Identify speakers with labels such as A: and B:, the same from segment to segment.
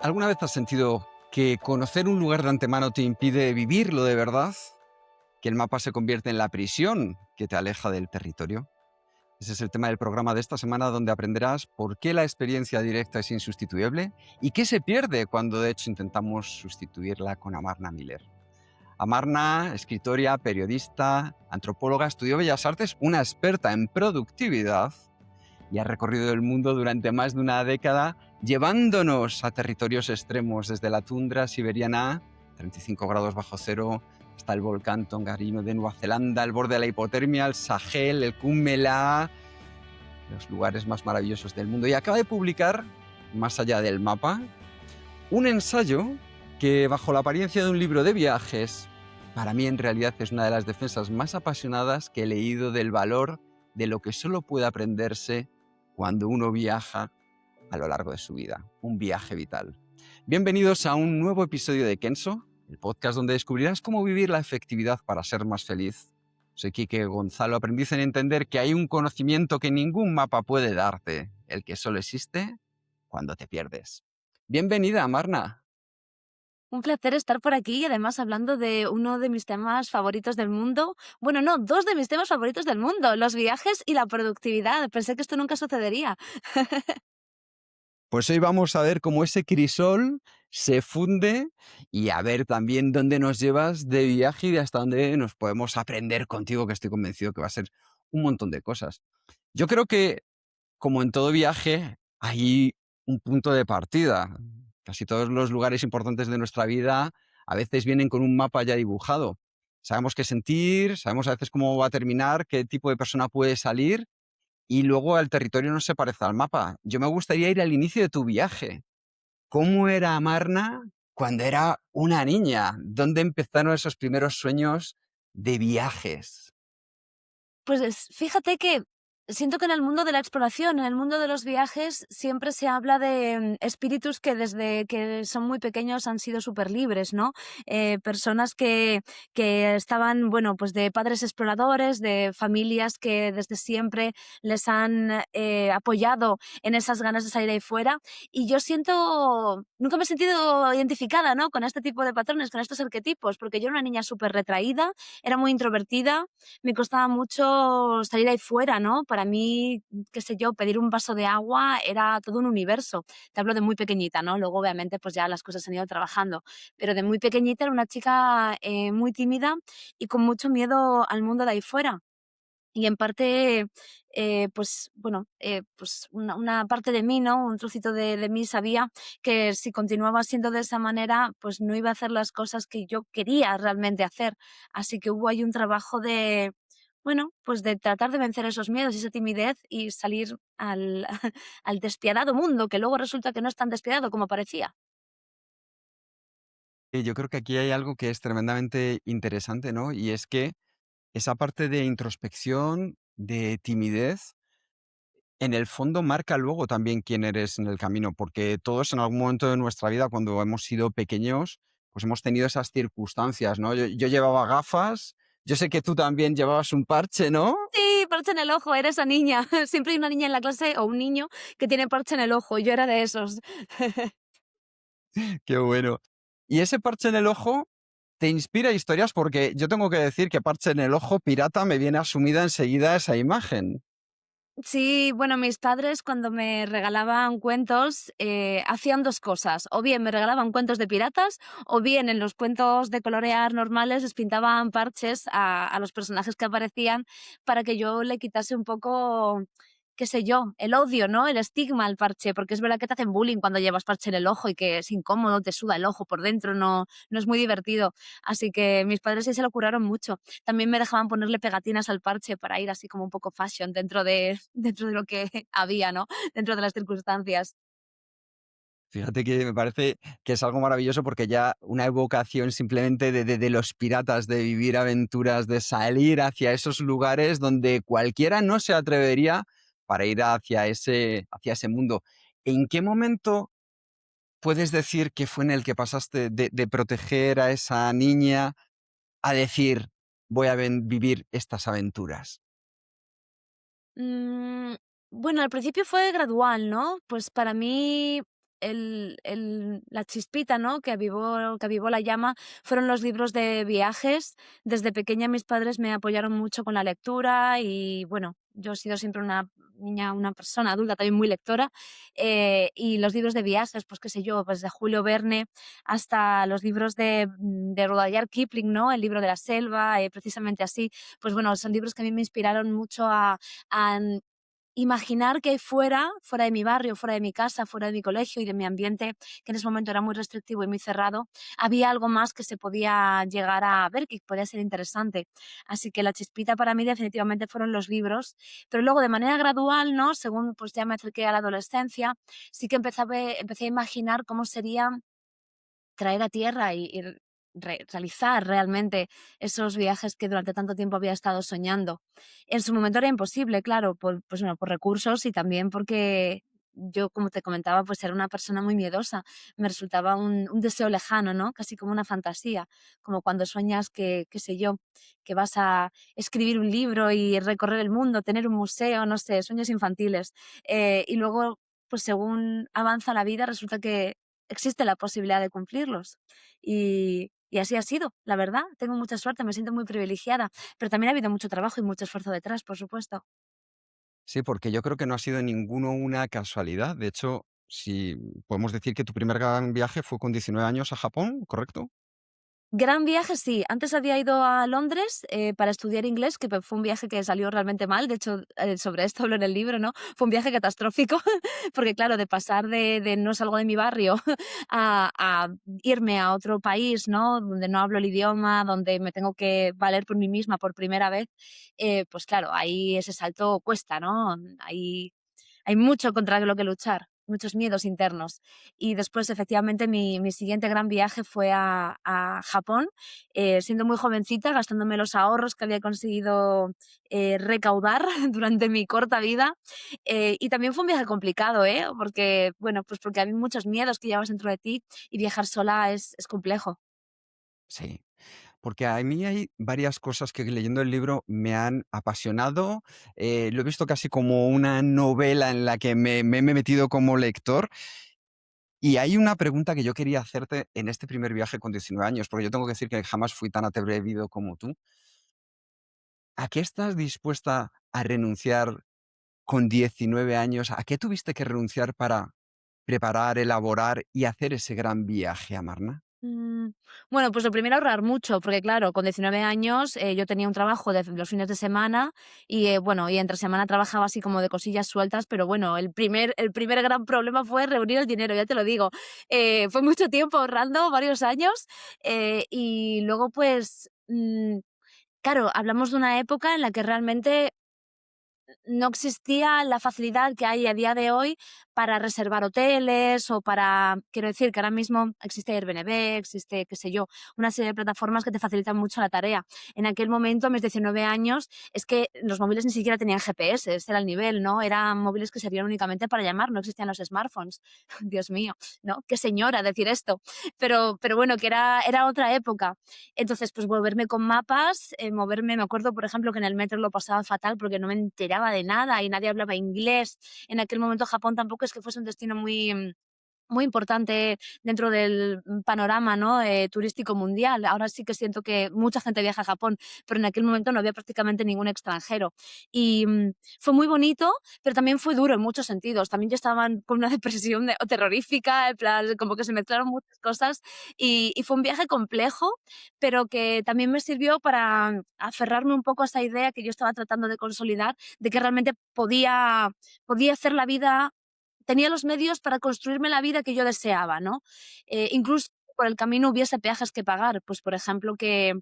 A: ¿Alguna vez has sentido que conocer un lugar de antemano te impide vivirlo de verdad? ¿Que el mapa se convierte en la prisión que te aleja del territorio? Ese es el tema del programa de esta semana, donde aprenderás por qué la experiencia directa es insustituible y qué se pierde cuando de hecho intentamos sustituirla con Amarna Miller. Amarna, escritora, periodista, antropóloga, estudió Bellas Artes, una experta en productividad, y ha recorrido el mundo durante más de una década, llevándonos a territorios extremos, desde la tundra siberiana, 35 grados bajo cero, hasta el volcán Tongariro de Nueva Zelanda, el borde de la hipotermia, el Sahel, el Kumbh, los lugares más maravillosos del mundo. Y acaba de publicar, Más allá del mapa, un ensayo que, bajo la apariencia de un libro de viajes, para mí en realidad es una de las defensas más apasionadas que he leído del valor de lo que solo puede aprenderse cuando uno viaja a lo largo de su vida. Un viaje vital. Bienvenidos a un nuevo episodio de Kenso, el podcast donde descubrirás cómo vivir la efectividad para ser más feliz. Soy Quique Gonzalo, aprendiz en entender que hay un conocimiento que ningún mapa puede darte, el que solo existe cuando te pierdes. Bienvenida, Marna.
B: Un placer estar por aquí y además hablando de uno de mis temas favoritos del mundo. Bueno, no, dos de mis temas favoritos del mundo, los viajes y la productividad. Pensé que esto nunca sucedería.
A: Pues hoy vamos a ver cómo ese crisol se funde y a ver también dónde nos llevas de viaje y de hasta dónde nos podemos aprender contigo, que estoy convencido que va a ser un montón de cosas. Yo creo que, como en todo viaje, hay un punto de partida. Casi todos los lugares importantes de nuestra vida a veces vienen con un mapa ya dibujado. Sabemos qué sentir, sabemos a veces cómo va a terminar, qué tipo de persona puede salir, y luego el territorio no se parece al mapa. Yo me gustaría ir al inicio de tu viaje. ¿Cómo era Amarna cuando era una niña? ¿Dónde empezaron esos primeros sueños de viajes?
B: Pues fíjate que siento que en el mundo de la exploración, en el mundo de los viajes, siempre se habla de espíritus que desde que son muy pequeños han sido súper libres, ¿no? Personas que estaban, bueno, pues de padres exploradores, de familias que desde siempre les han apoyado en esas ganas de salir ahí fuera. Y yo nunca me he sentido identificada, ¿no? Con este tipo de patrones, con estos arquetipos, porque yo era una niña súper retraída, era muy introvertida, me costaba mucho salir ahí fuera, ¿no? Para mí, qué sé yo, pedir un vaso de agua era todo un universo. Te hablo de muy pequeñita, ¿no? Luego, obviamente, pues ya las cosas se han ido trabajando, pero de muy pequeñita era una chica muy tímida y con mucho miedo al mundo de ahí fuera. Y en parte, pues bueno, pues una parte de mí, ¿no? Un trocito de mí sabía que si continuaba siendo de esa manera, pues no iba a hacer las cosas que yo quería realmente hacer. Así que hubo ahí un trabajo de, bueno, pues de tratar de vencer esos miedos y esa timidez y salir al, al despiadado mundo, que luego resulta que no es tan despiadado como parecía.
A: Y yo creo que aquí hay algo que es tremendamente interesante, ¿no? Y es que esa parte de introspección, de timidez, en el fondo marca luego también quién eres en el camino, porque todos en algún momento de nuestra vida, cuando hemos sido pequeños, pues hemos tenido esas circunstancias, ¿no? Yo llevaba gafas, yo sé que tú también llevabas un parche, ¿no?
B: Sí, parche en el ojo, era esa niña. Siempre hay una niña en la clase o un niño que tiene parche en el ojo. Yo era de esos.
A: Qué bueno. Y ese parche en el ojo te inspira historias, porque yo tengo que decir que parche en el ojo pirata me viene asumida enseguida esa imagen.
B: Sí, bueno, mis padres cuando me regalaban cuentos hacían dos cosas. O bien me regalaban cuentos de piratas, o bien en los cuentos de colorear normales les pintaban parches a los personajes que aparecían para que yo le quitase un poco, qué sé yo, el odio, ¿no? El estigma al parche, porque es verdad que te hacen bullying cuando llevas parche en el ojo y que es incómodo, te suda el ojo por dentro, no es muy divertido. Así que mis padres sí se lo curaron mucho. También me dejaban ponerle pegatinas al parche para ir así como un poco fashion dentro de dentro de lo que había, ¿no? Dentro de las circunstancias.
A: Fíjate que me parece que es algo maravilloso, porque ya una evocación simplemente de los piratas, de vivir aventuras, de salir hacia esos lugares donde cualquiera no se atrevería para ir hacia ese mundo. ¿En qué momento puedes decir que fue en el que pasaste de proteger a esa niña a decir, voy a vivir estas aventuras?
B: Mm, bueno, al principio fue gradual, ¿no? Pues para mí la chispita, ¿no? Que avivó la llama fueron los libros de viajes. Desde pequeña mis padres me apoyaron mucho con la lectura y bueno, yo he sido siempre una niña, una persona adulta también muy lectora. Y los libros de viajes, pues qué sé yo, pues de Julio Verne hasta los libros de Rudyard Kipling, ¿no? El libro de la selva, precisamente así. Pues bueno, son libros que a mí me inspiraron mucho a imaginar que fuera de mi barrio, fuera de mi casa, fuera de mi colegio y de mi ambiente, que en ese momento era muy restrictivo y muy cerrado, había algo más que se podía llegar a ver, que podía ser interesante. Así que la chispita para mí definitivamente fueron los libros, pero luego de manera gradual, ¿no? Según pues ya me acerqué a la adolescencia, sí que empecé a imaginar cómo sería traer a tierra y realizar realmente esos viajes que durante tanto tiempo había estado soñando. En su momento era imposible, claro, pues bueno, por recursos y también porque yo, como te comentaba, pues era una persona muy miedosa. Me resultaba un deseo lejano, ¿no? Casi como una fantasía, como cuando sueñas que, qué sé yo, que vas a escribir un libro y recorrer el mundo, tener un museo, no sé, sueños infantiles. Y luego, pues según avanza la vida, resulta que existe la posibilidad de cumplirlos. Y así ha sido, la verdad. Tengo mucha suerte, me siento muy privilegiada, pero también ha habido mucho trabajo y mucho esfuerzo detrás, por supuesto.
A: Sí, porque yo creo que no ha sido ninguno una casualidad. De hecho, si podemos decir que tu primer gran viaje fue con 19 años a Japón, ¿correcto?
B: Gran viaje, sí. Antes había ido a Londres para estudiar inglés, que fue un viaje que salió realmente mal. De hecho, sobre esto hablo en el libro, ¿no? Fue un viaje catastrófico, porque claro, de pasar de no salgo de mi barrio a irme a otro país, ¿no? Donde no hablo el idioma, donde me tengo que valer por mí misma por primera vez, pues claro, ahí ese salto cuesta, ¿no? Ahí hay mucho contra lo que luchar, muchos miedos internos. Y después, efectivamente, mi siguiente gran viaje fue a Japón, siendo muy jovencita, gastándome los ahorros que había conseguido recaudar durante mi corta vida. Y también fue un viaje complicado, ¿eh? Porque, bueno, pues porque hay muchos miedos que llevas dentro de ti y viajar sola es complejo.
A: Sí. Porque a mí hay varias cosas que leyendo el libro me han apasionado. Lo he visto casi como una novela en la que me he metido como lector. Y hay una pregunta que yo quería hacerte en este primer viaje con 19 años, porque yo tengo que decir que jamás fui tan atrevido como tú. ¿A qué estás dispuesta a renunciar con 19 años? ¿A qué tuviste que renunciar para preparar, elaborar y hacer ese gran viaje a Marna?
B: Mm, bueno, pues lo primero ahorrar mucho, porque claro, con 19 años yo tenía un trabajo de los fines de semana y bueno, y entre semana trabajaba así como de cosillas sueltas, pero bueno, el primer gran problema fue reunir el dinero, ya te lo digo. Fue mucho tiempo ahorrando, varios años, y luego pues, claro, hablamos de una época en la que realmente no existía la facilidad que hay a día de hoy para reservar hoteles o para, quiero decir, que ahora mismo existe Airbnb, existe, qué sé yo, una serie de plataformas que te facilitan mucho la tarea. En aquel momento, a mis 19 años, es que los móviles ni siquiera tenían GPS, ese era el nivel, ¿no? Eran móviles que servían únicamente para llamar, no existían los smartphones. Dios mío, ¿no? Qué señora decir esto. Pero bueno, que era otra época. Entonces, pues volverme con mapas, moverme, me acuerdo, por ejemplo, que en el metro lo pasaba fatal porque no me enteraba de nada y nadie hablaba inglés. En aquel momento Japón tampoco es que fuese un destino muy importante dentro del panorama, ¿no? Turístico mundial. Ahora sí que siento que mucha gente viaja a Japón, pero en aquel momento no había prácticamente ningún extranjero. Y fue muy bonito, pero también fue duro en muchos sentidos. También yo estaba con una depresión terrorífica, en plan, como que se mezclaron muchas cosas y fue un viaje complejo, pero que también me sirvió para aferrarme un poco a esa idea que yo estaba tratando de consolidar, de que realmente podía hacer la vida, tenía los medios para construirme la vida que yo deseaba, ¿no? Incluso por el camino hubiese peajes que pagar, pues por ejemplo que,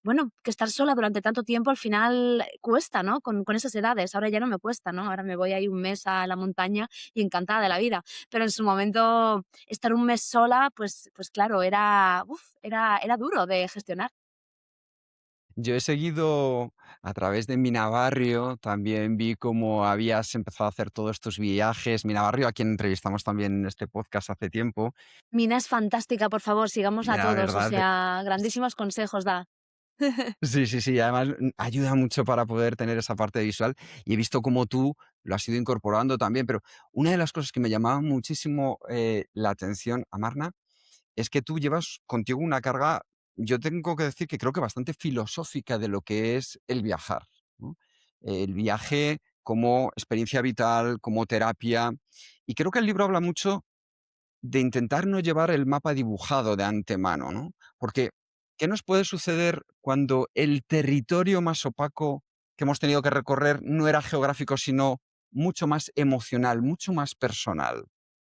B: bueno, que estar sola durante tanto tiempo al final cuesta, ¿no? Con esas edades, ahora ya no me cuesta, ¿no? Ahora me voy ahí un mes a la montaña y encantada de la vida, pero en su momento estar un mes sola, pues claro, era duro de gestionar.
A: Yo he seguido a través de Mina Barrio, también vi cómo habías empezado a hacer todos estos viajes. Mina Barrio, a quien entrevistamos también en este podcast hace tiempo.
B: Mina es fantástica, por favor, sigamos a
A: La
B: todos, o
A: verdad,
B: sea, grandísimos consejos da.
A: Sí, sí, sí. Además, ayuda mucho para poder tener esa parte visual y he visto cómo tú lo has ido incorporando también. Pero una de las cosas que me llamaba muchísimo la atención, Amarna, es que tú llevas contigo una carga, yo tengo que decir que creo que bastante filosófica de lo que es el viajar, ¿no? El viaje como experiencia vital, como terapia. Y creo que el libro habla mucho de intentar no llevar el mapa dibujado de antemano, ¿no? Porque, ¿qué nos puede suceder cuando el territorio más opaco que hemos tenido que recorrer no era geográfico, sino mucho más emocional, mucho más personal?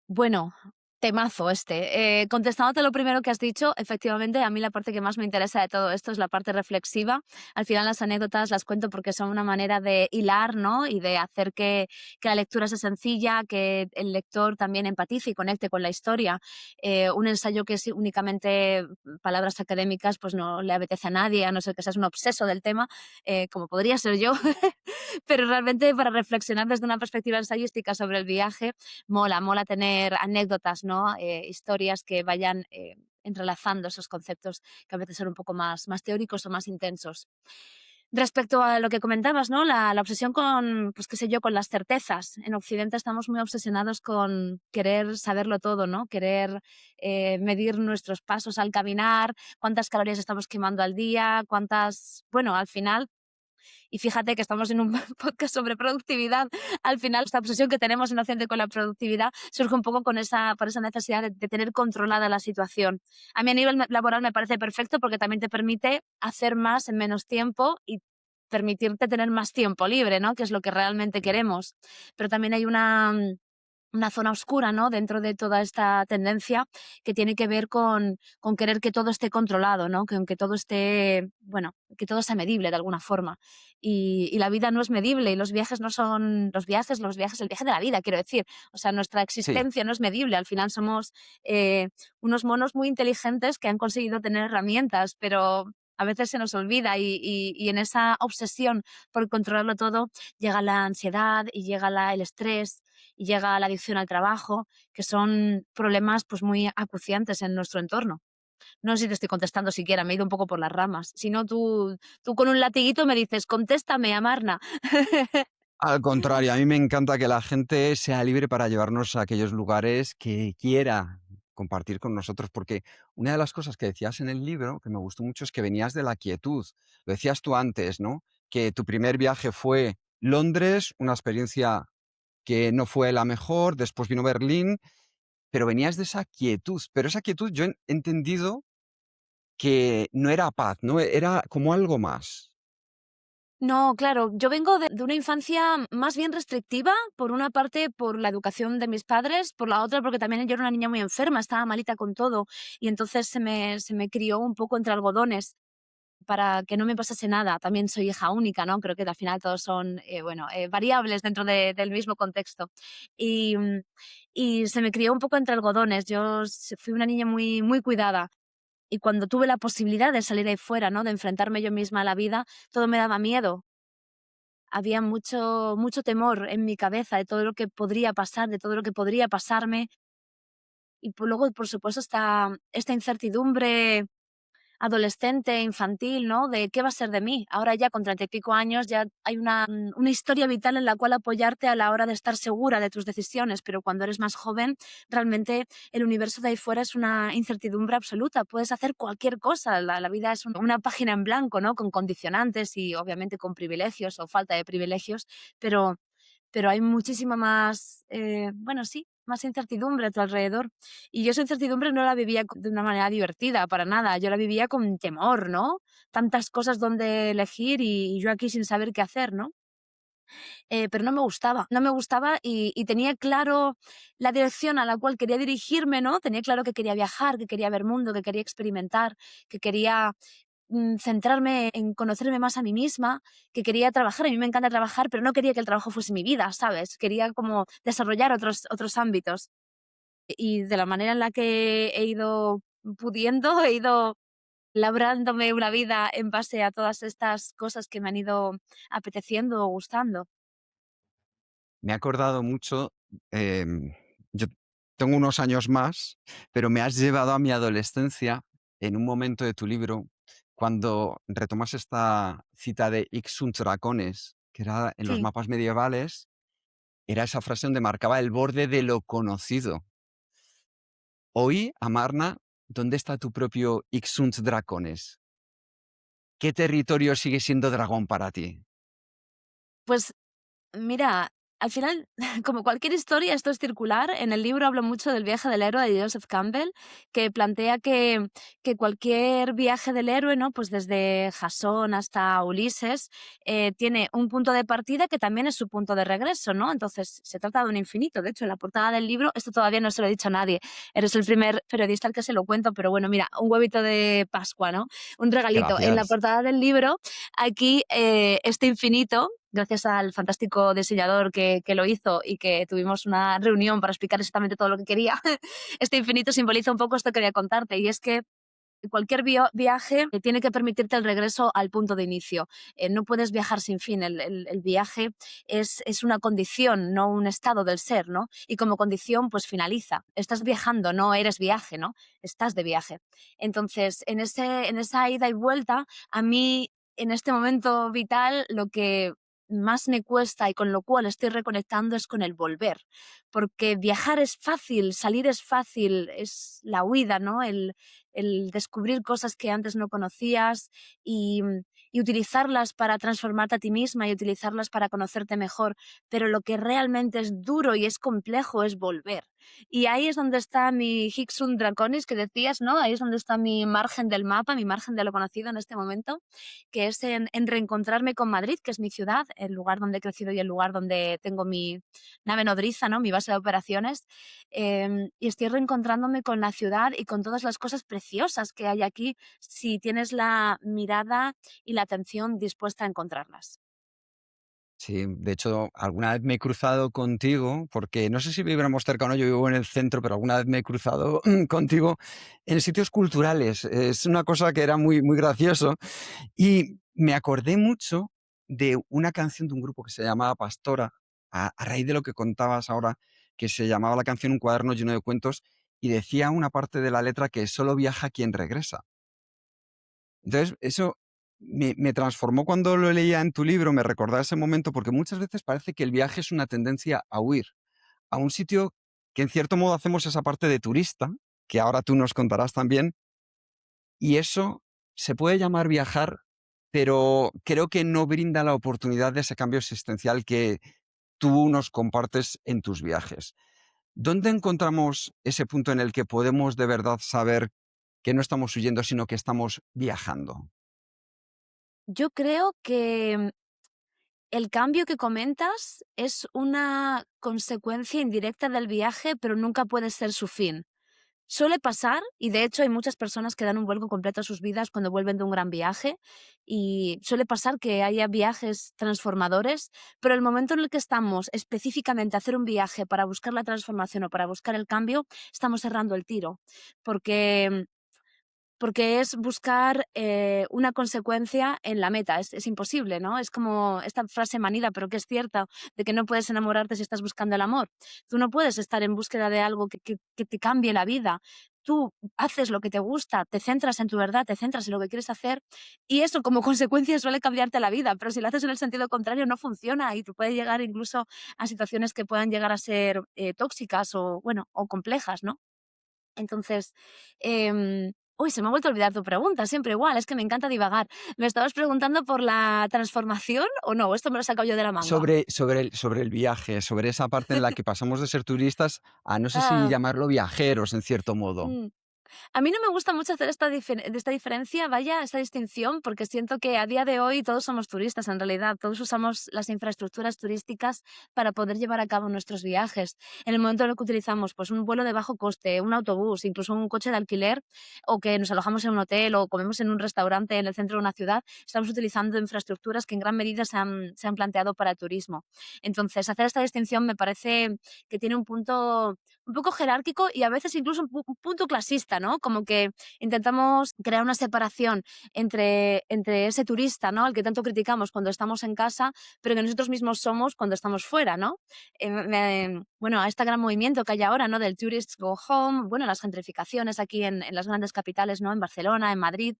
B: Bueno, temazo este. Contestándote lo primero que has dicho, efectivamente, a mí la parte que más me interesa de todo esto es la parte reflexiva. Al final las anécdotas las cuento porque son una manera de hilar, ¿no? Y de hacer que la lectura sea sencilla, que el lector también empatice y conecte con la historia. Un ensayo que es únicamente palabras académicas, pues no le apetece a nadie, a no ser que seas un obseso del tema, como podría ser yo. Pero realmente para reflexionar desde una perspectiva ensayística sobre el viaje, mola tener anécdotas, ¿no? Historias que vayan entrelazando esos conceptos que a veces son un poco más teóricos o más intensos. Respecto a lo que comentabas, ¿no? La obsesión con, pues qué sé yo, con las certezas. En Occidente estamos muy obsesionados con querer saberlo todo, ¿no? Querer medir nuestros pasos al caminar, cuántas calorías estamos quemando al día, cuántas... Bueno, al final y fíjate que estamos en un podcast sobre productividad. Al final, esta obsesión que tenemos en Occidente con la productividad surge un poco por esa necesidad de tener controlada la situación. A mí a nivel laboral me parece perfecto porque también te permite hacer más en menos tiempo y permitirte tener más tiempo libre, ¿no? Que es lo que realmente queremos. Pero también hay una zona oscura, ¿no? Dentro de toda esta tendencia que tiene que ver con querer que todo esté controlado, ¿no? Que todo esté, bueno, que todo sea medible de alguna forma. Y la vida no es medible y los viajes no son los viajes, el viaje de la vida, quiero decir. O sea, nuestra
A: Sí.
B: existencia no es medible. Al final somos unos monos muy inteligentes que han conseguido tener herramientas, pero a veces se nos olvida y en esa obsesión por controlarlo todo llega la ansiedad y llega el estrés y llega la adicción al trabajo, que son problemas pues muy acuciantes en nuestro entorno. No sé si te estoy contestando siquiera, me he ido un poco por las ramas. Si no, tú con un latiguito me dices, contéstame, Amarna.
A: Al contrario, a mí me encanta que la gente sea libre para llevarnos a aquellos lugares que quiera compartir con nosotros, porque una de las cosas que decías en el libro, que me gustó mucho, es que venías de la quietud. Lo decías tú antes, ¿no? Que tu primer viaje fue Londres, una experiencia que no fue la mejor, después vino Berlín, pero venías de esa quietud. Pero esa quietud yo he entendido que no era paz, ¿no? Era como algo más.
B: No, claro, yo vengo de una infancia más bien restrictiva, por una parte por la educación de mis padres, por la otra porque también yo era una niña muy enferma, estaba malita con todo y entonces se me crió un poco entre algodones para que no me pasase nada. También soy hija única, ¿no? Creo que al final todos son, bueno, variables dentro del mismo contexto. Y, y se me crió un poco entre algodones. Fui una niña muy cuidada. Y cuando tuve la posibilidad de salir ahí fuera, ¿no? De enfrentarme yo misma a la vida, todo me daba miedo. Había mucho temor en mi cabeza de todo lo que podría pasar, de todo lo que podría pasarme. Y luego, por supuesto, esta incertidumbre adolescente, infantil, ¿no? De qué va a ser de mí. Ahora ya con 30 y pico años ya hay una historia vital en la cual apoyarte a la hora de estar segura de tus decisiones, pero cuando eres más joven, realmente el universo de ahí fuera es una incertidumbre absoluta. Puedes hacer cualquier cosa. La vida es una página en blanco, ¿no? Con condicionantes y obviamente con privilegios o falta de privilegios, pero hay muchísima más, bueno, sí, más incertidumbre a tu alrededor. Y yo esa incertidumbre no la vivía de una manera divertida, para nada. Yo la vivía con temor, ¿no? Tantas cosas donde elegir y yo aquí sin saber qué hacer, ¿no? Pero no me gustaba y tenía claro la dirección a la cual quería dirigirme, ¿no? Tenía claro que quería viajar, que quería ver mundo, que quería experimentar, que quería centrarme en conocerme más a mí misma, que quería trabajar. A mí me encanta trabajar, pero no quería que el trabajo fuese mi vida, ¿sabes? Quería como desarrollar otros ámbitos. Y de la manera en la que he ido pudiendo, he ido labrándome una vida en base a todas estas cosas que me han ido apeteciendo o gustando.
A: Me ha acordado mucho, yo tengo unos años más, pero me has llevado a mi adolescencia en un momento de tu libro, cuando retomas esta cita de Ixunt Dracones, que era en los
B: Sí.
A: mapas medievales, era esa frase donde marcaba el borde de lo conocido. Hoy, Amarna, ¿dónde está tu propio Ixunt Dracones? ¿Qué territorio sigue siendo dragón para ti?
B: Pues mira, al final, como cualquier historia, esto es circular. En el libro hablo mucho del viaje del héroe de Joseph Campbell, que plantea que cualquier viaje del héroe, ¿no? Pues desde Jasón hasta Ulises, tiene un punto de partida que también es su punto de regreso, ¿no? Entonces, se trata de un infinito. De hecho, en la portada del libro, esto todavía no se lo he dicho a nadie. Eres el primer periodista al que se lo cuento, pero bueno, mira, un huevito de Pascua, ¿no? Un regalito. En la
A: Gracias.
B: portada del libro, aquí, este infinito, gracias al fantástico diseñador que lo hizo y que tuvimos una reunión para explicar exactamente todo lo que quería, este infinito simboliza un poco esto que quería contarte, y es que cualquier viaje tiene que permitirte el regreso al punto de inicio. No puedes viajar sin fin. El viaje es una condición, no un estado del ser, ¿no? Y como condición, pues finaliza. Estás viajando, no eres viaje, ¿no? Estás de viaje. Entonces, en esa ida y vuelta, a mí, en este momento vital, lo que más me cuesta y con lo cual estoy reconectando es con el volver, porque viajar es fácil, salir es fácil, es la huida, ¿no? El descubrir cosas que antes no conocías y, y utilizarlas para transformarte a ti misma y utilizarlas para conocerte mejor. Pero lo que realmente es duro y es complejo es volver. Y ahí es donde está mi Hicksund Draconis que decías, ¿no? Ahí es donde está mi margen del mapa, mi margen de lo conocido en este momento, que es en reencontrarme con Madrid, que es mi ciudad, el lugar donde he crecido y el lugar donde tengo mi nave nodriza, ¿no? Mi base de operaciones. Y estoy reencontrándome con la ciudad y con todas las cosas preciosas que hay aquí si tienes la mirada y la atención dispuesta a encontrarlas.
A: Sí, de hecho, alguna vez me he cruzado contigo, porque no sé si viviéramos cerca o no, yo vivo en el centro, pero alguna vez me he cruzado contigo en sitios culturales. Es una cosa que era muy, muy gracioso. Y me acordé mucho de una canción de un grupo que se llamaba Pastora, a raíz de lo que contabas ahora, que se llamaba la canción Un cuaderno lleno de cuentos, y decía una parte de la letra que solo viaja quien regresa. Entonces, eso me transformó cuando lo leía en tu libro, me recordaba ese momento, porque muchas veces parece que el viaje es una tendencia a huir, a un sitio que en cierto modo hacemos esa parte de turista, que ahora tú nos contarás también, y eso se puede llamar viajar, pero creo que no brinda la oportunidad de ese cambio existencial que tú nos compartes en tus viajes. ¿Dónde encontramos ese punto en el que podemos de verdad saber que no estamos huyendo, sino que estamos viajando?
B: Yo creo que el cambio que comentas es una consecuencia indirecta del viaje, pero nunca puede ser su fin. Suele pasar, y de hecho hay muchas personas que dan un vuelco completo a sus vidas cuando vuelven de un gran viaje, y suele pasar que haya viajes transformadores, pero el momento en el que estamos específicamente a hacer un viaje para buscar la transformación o para buscar el cambio, estamos cerrando el tiro, porque es buscar, una consecuencia en la meta, es imposible, ¿no? Es como esta frase manida, pero que es cierta, de que no puedes enamorarte si estás buscando el amor. Tú no puedes estar en búsqueda de algo que te cambie la vida. Tú haces lo que te gusta, te centras en tu verdad, te centras en lo que quieres hacer, y eso como consecuencia suele cambiarte la vida, pero si lo haces en el sentido contrario no funciona y tú puedes llegar incluso a situaciones que puedan llegar a ser, tóxicas o, bueno, o complejas, ¿no? Entonces, uy, se me ha vuelto a olvidar tu pregunta, siempre igual, es que me encanta divagar. ¿Me estabas preguntando por la transformación o no? ¿Esto me lo he sacado yo de la manga?
A: Sobre el viaje, sobre esa parte en la que pasamos de ser turistas a no sé si
B: Ah,
A: llamarlo viajeros en cierto modo.
B: mm. A mí no me gusta mucho hacer esta diferencia, vaya, esta distinción, porque siento que a día de hoy todos somos turistas en realidad, todos usamos las infraestructuras turísticas para poder llevar a cabo nuestros viajes. En el momento en el que utilizamos pues, un vuelo de bajo coste, un autobús, incluso un coche de alquiler, o que nos alojamos en un hotel o comemos en un restaurante en el centro de una ciudad, estamos utilizando infraestructuras que en gran medida se han planteado para el turismo. Entonces, hacer esta distinción me parece que tiene un punto un poco jerárquico y a veces incluso un punto clasista, ¿no? Como que intentamos crear una separación entre ese turista, ¿no? Al que tanto criticamos cuando estamos en casa, pero que nosotros mismos somos cuando estamos fuera, ¿no? Bueno, a este gran movimiento que hay ahora, ¿no? Del Tourists Go Home, bueno, las gentrificaciones aquí en las grandes capitales, ¿no? En Barcelona, en Madrid,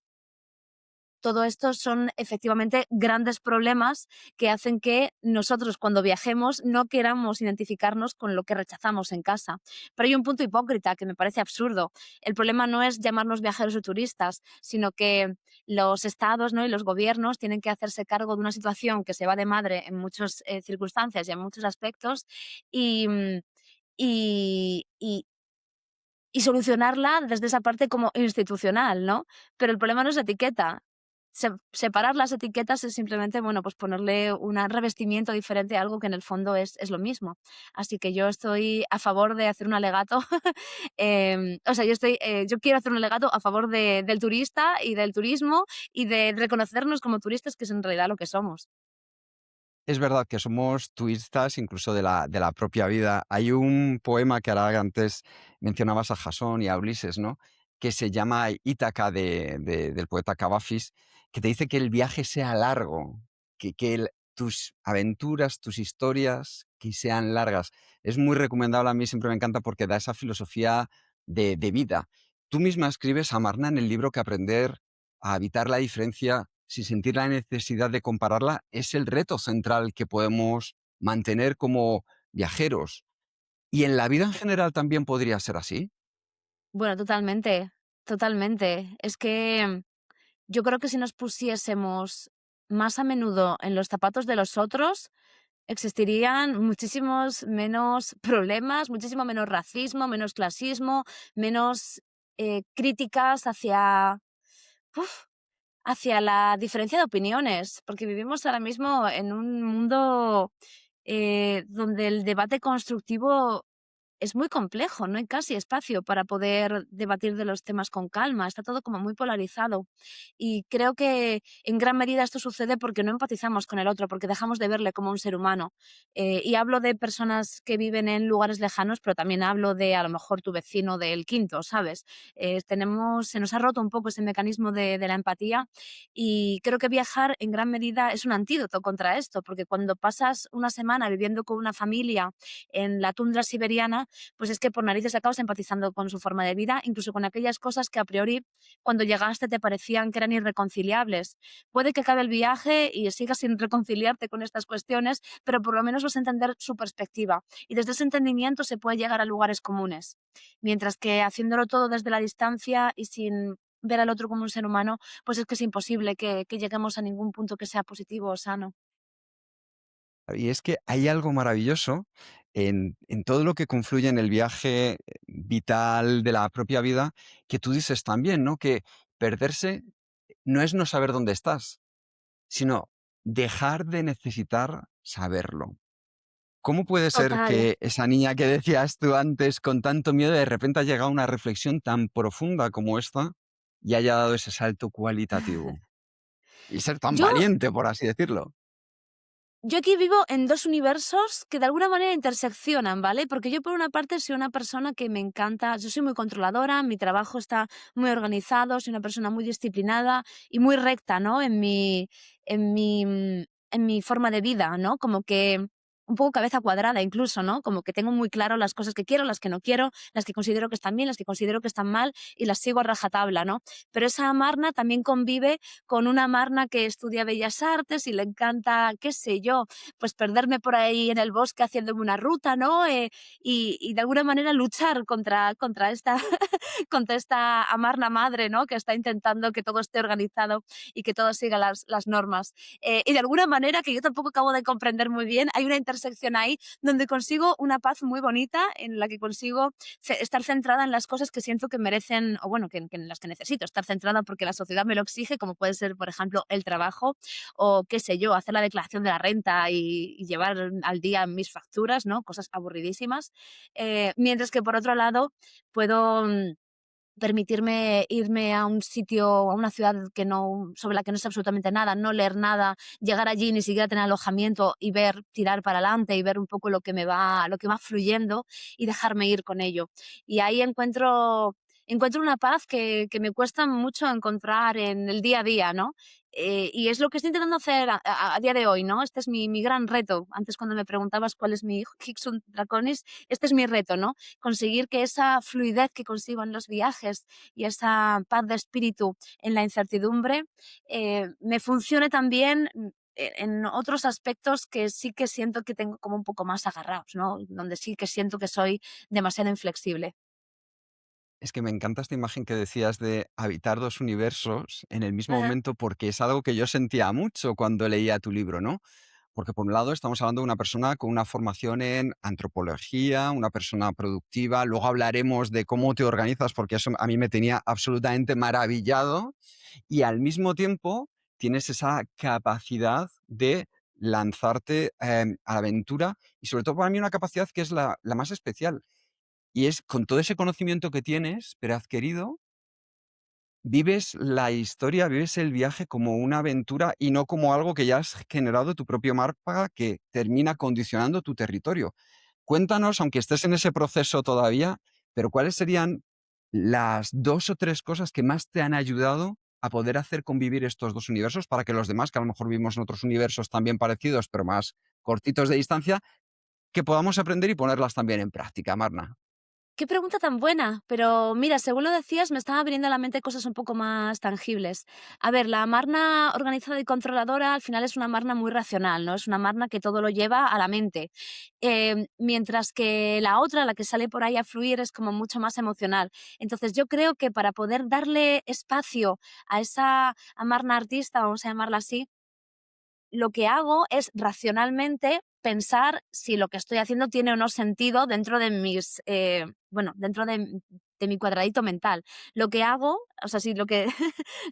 B: todo esto son efectivamente grandes problemas que hacen que nosotros cuando viajemos no queramos identificarnos con lo que rechazamos en casa. Pero hay un punto hipócrita que me parece absurdo. El problema no es llamarnos viajeros o turistas, sino que los estados, ¿no?, y los gobiernos tienen que hacerse cargo de una situación que se va de madre en muchas circunstancias y en muchos aspectos y, y, y solucionarla desde esa parte como institucional, ¿no? Pero el problema no es la etiqueta. Separar las etiquetas es simplemente, bueno, pues ponerle un revestimiento diferente a algo que en el fondo es lo mismo. Así que yo estoy a favor de hacer un alegato, o sea, yo quiero hacer un alegato a favor del turista y del turismo y de reconocernos como turistas, que es en realidad lo que somos.
A: Es verdad que somos turistas incluso de la propia vida. Hay un poema que ahora antes mencionabas a Jasón y a Ulises, ¿no? Que se llama Ítaca del poeta Cavafis, que te dice que el viaje sea largo, tus aventuras, tus historias, que sean largas. Es muy recomendable, a mí siempre me encanta porque da esa filosofía de vida. Tú misma escribes, Amarna, en el libro que aprender a evitar la diferencia sin sentir la necesidad de compararla es el reto central que podemos mantener como viajeros. ¿Y en la vida en general también podría ser así?
B: Bueno, totalmente, totalmente. Es que yo creo que si nos pusiésemos más a menudo en los zapatos de los otros, existirían muchísimos menos problemas, muchísimo menos racismo, menos clasismo, menos críticas uf, hacia la diferencia de opiniones, porque vivimos ahora mismo en un mundo donde el debate constructivo es muy complejo, no hay casi espacio para poder debatir de los temas con calma, está todo como muy polarizado. Y creo que en gran medida esto sucede porque no empatizamos con el otro, porque dejamos de verle como un ser humano. Y hablo de personas que viven en lugares lejanos, pero también hablo de a lo mejor tu vecino del quinto, ¿sabes? Se nos ha roto un poco ese mecanismo de la empatía y creo que viajar en gran medida es un antídoto contra esto, porque cuando pasas una semana viviendo con una familia en la tundra siberiana, pues es que por narices acabas empatizando con su forma de vida, incluso con aquellas cosas que a priori cuando llegaste te parecían que eran irreconciliables. Puede que acabe el viaje y sigas sin reconciliarte con estas cuestiones, pero por lo menos vas a entender su perspectiva y desde ese entendimiento se puede llegar a lugares comunes. Mientras que haciéndolo todo desde la distancia y sin ver al otro como un ser humano, pues es que es imposible que lleguemos a ningún punto que sea positivo o sano.
A: Y es que hay algo maravilloso en todo lo que confluye en el viaje vital de la propia vida, que tú dices también, ¿no? Que perderse no es no saber dónde estás, sino dejar de necesitar saberlo. ¿Cómo puede ser
B: Total.
A: que esa niña que decías tú antes con tanto miedo de repente ha llegado a una reflexión tan profunda como esta y haya dado ese salto cualitativo? Y ser tan
B: Yo
A: valiente, por así decirlo.
B: Yo aquí vivo en 2 universos que de alguna manera interseccionan, ¿vale? Porque yo por una parte soy una persona que me encanta, yo soy muy controladora, mi trabajo está muy organizado, soy una persona muy disciplinada y muy recta, ¿no? En mi forma de vida, ¿no? Como que un poco cabeza cuadrada incluso, ¿no? Como que tengo muy claro las cosas que quiero, las que no quiero, las que considero que están bien, las que considero que están mal y las sigo a rajatabla, ¿no? Pero esa Marna también convive con una Marna que estudia Bellas Artes y le encanta, qué sé yo, pues perderme por ahí en el bosque haciéndome una ruta, ¿no? Y de alguna manera luchar contra esta, contra esta Amarna madre, ¿no? Que está intentando que todo esté organizado y que todo siga las normas. Y de alguna manera, que yo tampoco acabo de comprender muy bien, hay una intersección ahí donde consigo una paz muy bonita en la que consigo estar centrada en las cosas que siento que merecen, o bueno, que en las que necesito estar centrada porque la sociedad me lo exige, como puede ser, por ejemplo, el trabajo o qué sé yo, hacer la declaración de la renta y llevar al día mis facturas, ¿no? Cosas aburridísimas. Mientras que por otro lado puedo permitirme irme a un sitio, a una ciudad que no, sobre la que no sé absolutamente nada, no leer nada, llegar allí ni siquiera tener alojamiento y ver, tirar para adelante y ver un poco lo que va fluyendo y dejarme ir con ello. Y ahí encuentro una paz que me cuesta mucho encontrar en el día a día, ¿no? Y es lo que estoy intentando hacer a día de hoy, ¿no? Este es mi gran reto. Antes, cuando me preguntabas cuál es mi Hicksum Draconis, este es mi reto, ¿no? Conseguir que esa fluidez que consigo en los viajes y esa paz de espíritu en la incertidumbre me funcione también en otros aspectos que sí que siento que tengo como un poco más agarrados, ¿no? Donde sí que siento que soy demasiado inflexible.
A: Es que me encanta esta imagen que decías de habitar dos universos en el mismo
B: Ajá.
A: momento, porque es algo que yo sentía mucho cuando leía tu libro, ¿no? Porque por un lado estamos hablando de una persona con una formación en antropología, una persona productiva, luego hablaremos de cómo te organizas, porque eso a mí me tenía absolutamente maravillado, y al mismo tiempo tienes esa capacidad de lanzarte a la aventura, y sobre todo para mí una capacidad que es la más especial, y es con todo ese conocimiento que tienes, pero adquirido, vives la historia, vives el viaje como una aventura y no como algo que ya has generado tu propio mapa que termina condicionando tu territorio. Cuéntanos, aunque estés en ese proceso todavía, pero ¿cuáles serían las 2 o 3 cosas que más te han ayudado a poder hacer convivir estos 2 universos para que los demás, que a lo mejor vivimos en otros universos también parecidos, pero más cortitos de distancia, que podamos aprender y ponerlas también en práctica, Marna?
B: Qué pregunta tan buena, pero mira, según lo decías, me estaban viniendo a la mente cosas un poco más tangibles. A ver, la Marna organizada y controladora al final es una Marna muy racional, ¿no? Es una Marna que todo lo lleva a la mente. Mientras que la otra, la que sale por ahí a fluir, es como mucho más emocional. Entonces yo creo que para poder darle espacio a esa Marna artista, vamos a llamarla así, lo que hago es racionalmente pensar si lo que estoy haciendo tiene o no sentido dentro de mis, bueno, dentro de mi cuadradito mental. Lo que hago, o sea, si lo que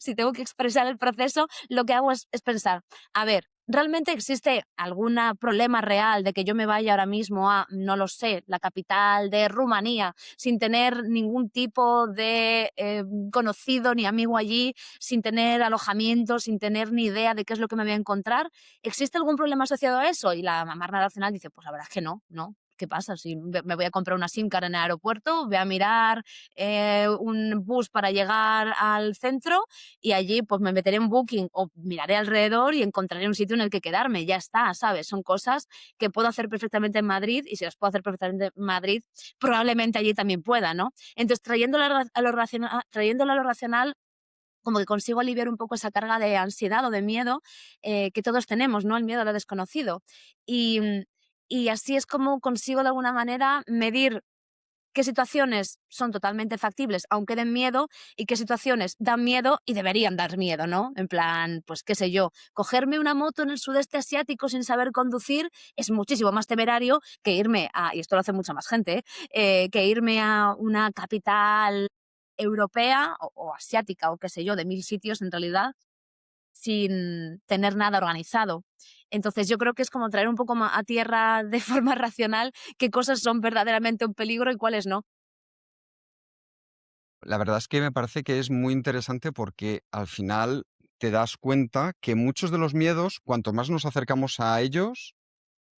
B: si tengo que expresar el proceso, lo que hago es pensar, a ver, ¿realmente existe algún problema real de que yo me vaya ahora mismo a, no lo sé, la capital de Rumanía, sin tener ningún tipo de conocido ni amigo allí, sin tener alojamiento, sin tener ni idea de qué es lo que me voy a encontrar? ¿Existe algún problema asociado a eso? Y la Marna Nacional dice, pues la verdad es que no, no. ¿Qué pasa? Si me voy a comprar una SIM card en el aeropuerto, voy a mirar un bus para llegar al centro y allí pues me meteré en Booking o miraré alrededor y encontraré un sitio en el que quedarme. Ya está, ¿sabes? Son cosas que puedo hacer perfectamente en Madrid, y si las puedo hacer perfectamente en Madrid, probablemente allí también pueda, ¿no? Entonces, trayéndolo a lo racional, como que consigo aliviar un poco esa carga de ansiedad o de miedo que todos tenemos, ¿no? El miedo a lo desconocido. Y, y así es como consigo de alguna manera medir qué situaciones son totalmente factibles, aunque den miedo, y qué situaciones dan miedo y deberían dar miedo, ¿no? En plan, pues qué sé yo, cogerme una moto en el sudeste asiático sin saber conducir es muchísimo más temerario que irme a, y esto lo hace mucha más gente, que irme a una capital europea o asiática o qué sé yo, de 1000 sitios en realidad, sin tener nada organizado. Entonces yo creo que es como traer un poco a tierra de forma racional qué cosas son verdaderamente un peligro y cuáles no.
A: La verdad es que me parece que es muy interesante porque al final te das cuenta que muchos de los miedos, cuanto más nos acercamos a ellos,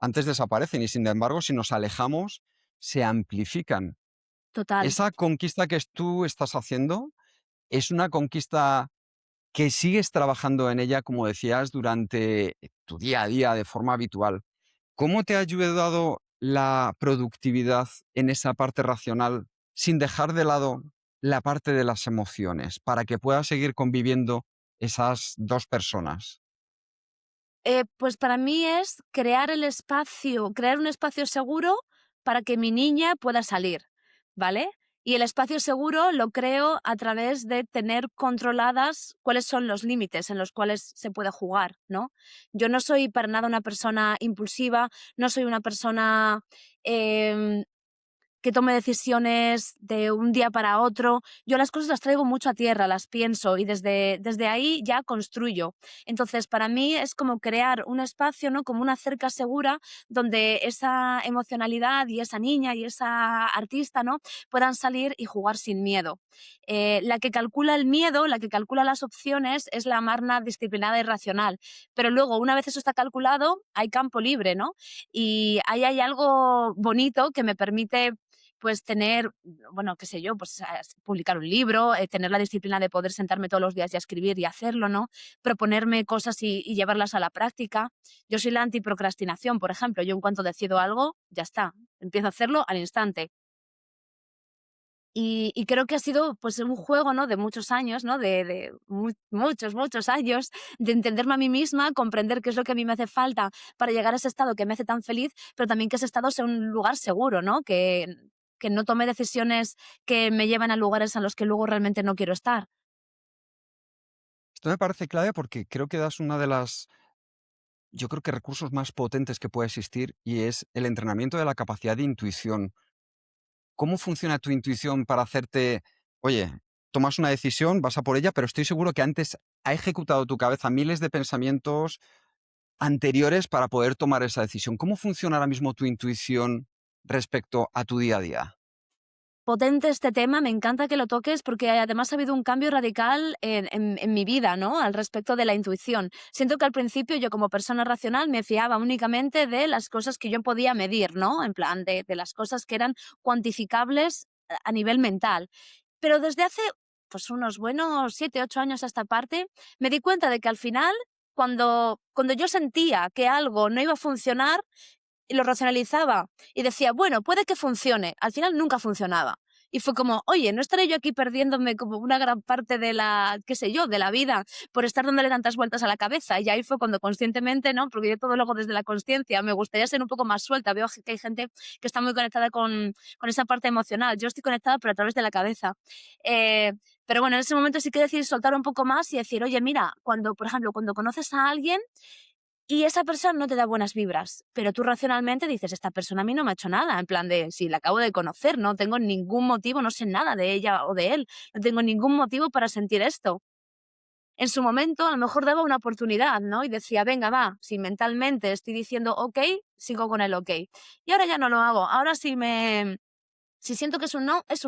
A: antes desaparecen y sin embargo, si nos alejamos, se amplifican.
B: Total.
A: Esa conquista que tú estás haciendo es una conquista que sigues trabajando en ella, como decías, durante tu día a día de forma habitual. ¿Cómo te ha ayudado la productividad en esa parte racional sin dejar de lado la parte de las emociones para que puedas seguir conviviendo esas 2 personas?
B: Pues para mí es crear un espacio seguro para que mi niña pueda salir, ¿vale? Y el espacio seguro lo creo a través de tener controladas cuáles son los límites en los cuales se puede jugar, ¿no? Yo no soy para nada una persona impulsiva, no soy una persona em, que tome decisiones de un día para otro. Yo las cosas las traigo mucho a tierra, las pienso y desde ahí ya construyo. Entonces, para mí es como crear un espacio, ¿no? Como una cerca segura donde esa emocionalidad y esa niña y esa artista, ¿no? Puedan salir y jugar sin miedo. La que calcula el miedo, la que calcula las opciones es la Marna disciplinada y racional. Pero luego, una vez eso está calculado, hay campo libre, ¿no? Y ahí hay algo bonito que me permite pues tener, bueno, qué sé yo, pues publicar un libro, tener la disciplina de poder sentarme todos los días y a escribir y hacerlo, ¿no? Proponerme cosas y llevarlas a la práctica. Yo soy la antiprocrastinación, por ejemplo. Yo en cuanto decido algo, ya está, empiezo a hacerlo al instante. Y creo que ha sido, pues, un juego, ¿no?, de muchos años, ¿no?, de muchos, muchos años, de entenderme a mí misma, comprender qué es lo que a mí me hace falta para llegar a ese estado que me hace tan feliz, pero también que ese estado sea un lugar seguro, ¿no?, que no tome decisiones que me llevan a lugares a los que luego realmente no quiero estar.
A: Esto me parece clave porque creo que das una de las, yo creo que recursos más potentes que puede existir y es el entrenamiento de la capacidad de intuición. ¿Cómo funciona tu intuición para hacerte, oye, tomas una decisión, vas a por ella, pero estoy seguro que antes ha ejecutado tu cabeza miles de pensamientos anteriores para poder tomar esa decisión? ¿Cómo funciona ahora mismo tu intuición respecto a tu día a día?
B: Potente este tema, me encanta que lo toques porque además ha habido un cambio radical en mi vida, ¿no?, al respecto de la intuición. Siento que al principio yo como persona racional me fiaba únicamente de las cosas que yo podía medir, ¿no?, en plan de las cosas que eran cuantificables a nivel mental. Pero desde hace, pues, unos buenos 7, 8 años a esta parte, me di cuenta de que al final, cuando yo sentía que algo no iba a funcionar, y lo racionalizaba y decía, bueno, puede que funcione. Al final nunca funcionaba. Y fue como, oye, ¿no estaré yo aquí perdiéndome como una gran parte de la, qué sé yo, de la vida por estar dándole tantas vueltas a la cabeza? Y ahí fue cuando conscientemente, ¿no? Porque yo todo lo hago desde la consciencia, me gustaría ser un poco más suelta. Veo que hay gente que está muy conectada con esa parte emocional. Yo estoy conectada, pero a través de la cabeza. Eh, pero bueno, en ese momento sí que decidí soltar un poco más y decir, oye, mira, cuando, por ejemplo, cuando conoces a alguien y esa persona no te da buenas vibras, pero tú racionalmente dices, esta persona a mí no me ha hecho nada, en plan de, si la acabo de conocer, no tengo ningún motivo, no sé nada de ella o de él, no tengo ningún motivo para sentir esto. En su momento, a lo mejor daba una oportunidad, ¿no? Y decía, venga, va, si mentalmente estoy diciendo ok, sigo con el ok. Y ahora ya no lo hago, ahora si siento que es un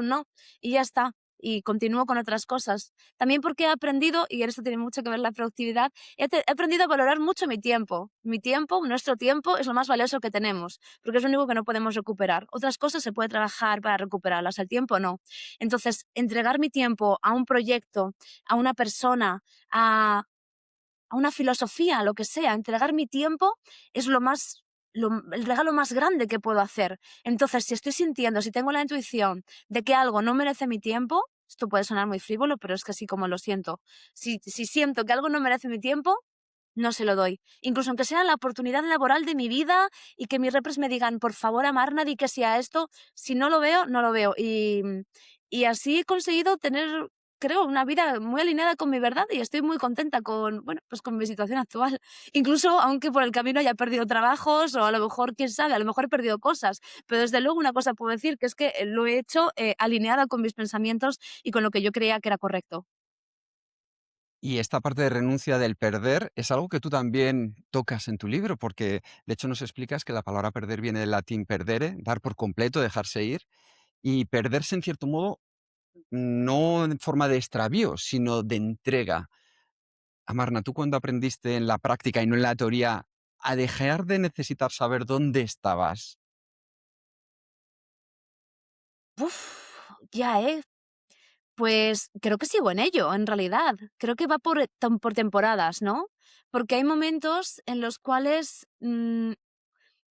B: no, y ya está. Y continúo con otras cosas. También porque he aprendido, y en esto tiene mucho que ver la productividad, he aprendido a valorar mucho mi tiempo. Mi tiempo, nuestro tiempo, es lo más valioso que tenemos, porque es lo único que no podemos recuperar. Otras cosas se puede trabajar para recuperarlas, el tiempo no. Entonces, entregar mi tiempo a un proyecto, a una persona, a, a una filosofía, a lo que sea, entregar mi tiempo es el regalo más grande que puedo hacer. Entonces, si estoy sintiendo, si tengo la intuición de que algo no merece mi tiempo, esto puede sonar muy frívolo, pero es que así como lo siento. Si siento que algo no merece mi tiempo, no se lo doy. Incluso aunque sea la oportunidad laboral de mi vida y que mis repres me digan, por favor, Amarna, di que sí a esto, si no lo veo, no lo veo. Y así he conseguido tener, creo, una vida muy alineada con mi verdad y estoy muy contenta con, bueno, pues con mi situación actual. Incluso aunque por el camino haya perdido trabajos o a lo mejor, quién sabe, a lo mejor he perdido cosas, pero desde luego una cosa puedo decir que es que lo he hecho alineada con mis pensamientos y con lo que yo creía que era correcto.
A: Y esta parte de renuncia del perder es algo que tú también tocas en tu libro, porque de hecho nos explicas que la palabra perder viene del latín perdere, dar por completo, dejarse ir, y perderse en cierto modo no en forma de extravío, sino de entrega. Amarna, ¿tú cuándo aprendiste en la práctica y no en la teoría a dejar de necesitar saber dónde estabas?
B: Uf, ya, ¿eh? Pues creo que sigo en ello, en realidad. Creo que va por temporadas, ¿no? Porque hay momentos en los cuales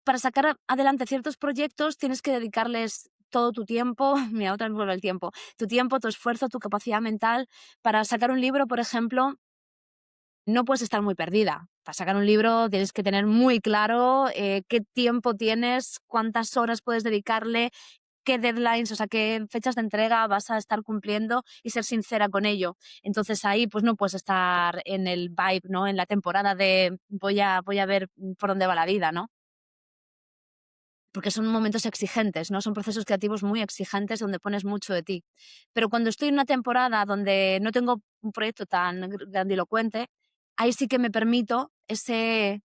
B: para sacar adelante ciertos proyectos tienes que dedicarles todo tu tiempo, mira, otra vez vuelve el tiempo, tu tiempo, tu esfuerzo, tu capacidad mental. Para sacar un libro, por ejemplo, no puedes estar muy perdida. Para sacar un libro tienes que tener muy claro qué tiempo tienes, cuántas horas puedes dedicarle, qué deadlines, o sea, qué fechas de entrega vas a estar cumpliendo y ser sincera con ello. Entonces ahí pues no puedes estar en el vibe, ¿no? En la temporada de voy a ver por dónde va la vida, ¿no? Porque son momentos exigentes, ¿no? Son procesos creativos muy exigentes donde pones mucho de ti. Pero cuando estoy en una temporada donde no tengo un proyecto tan grandilocuente, ahí sí que me permito ese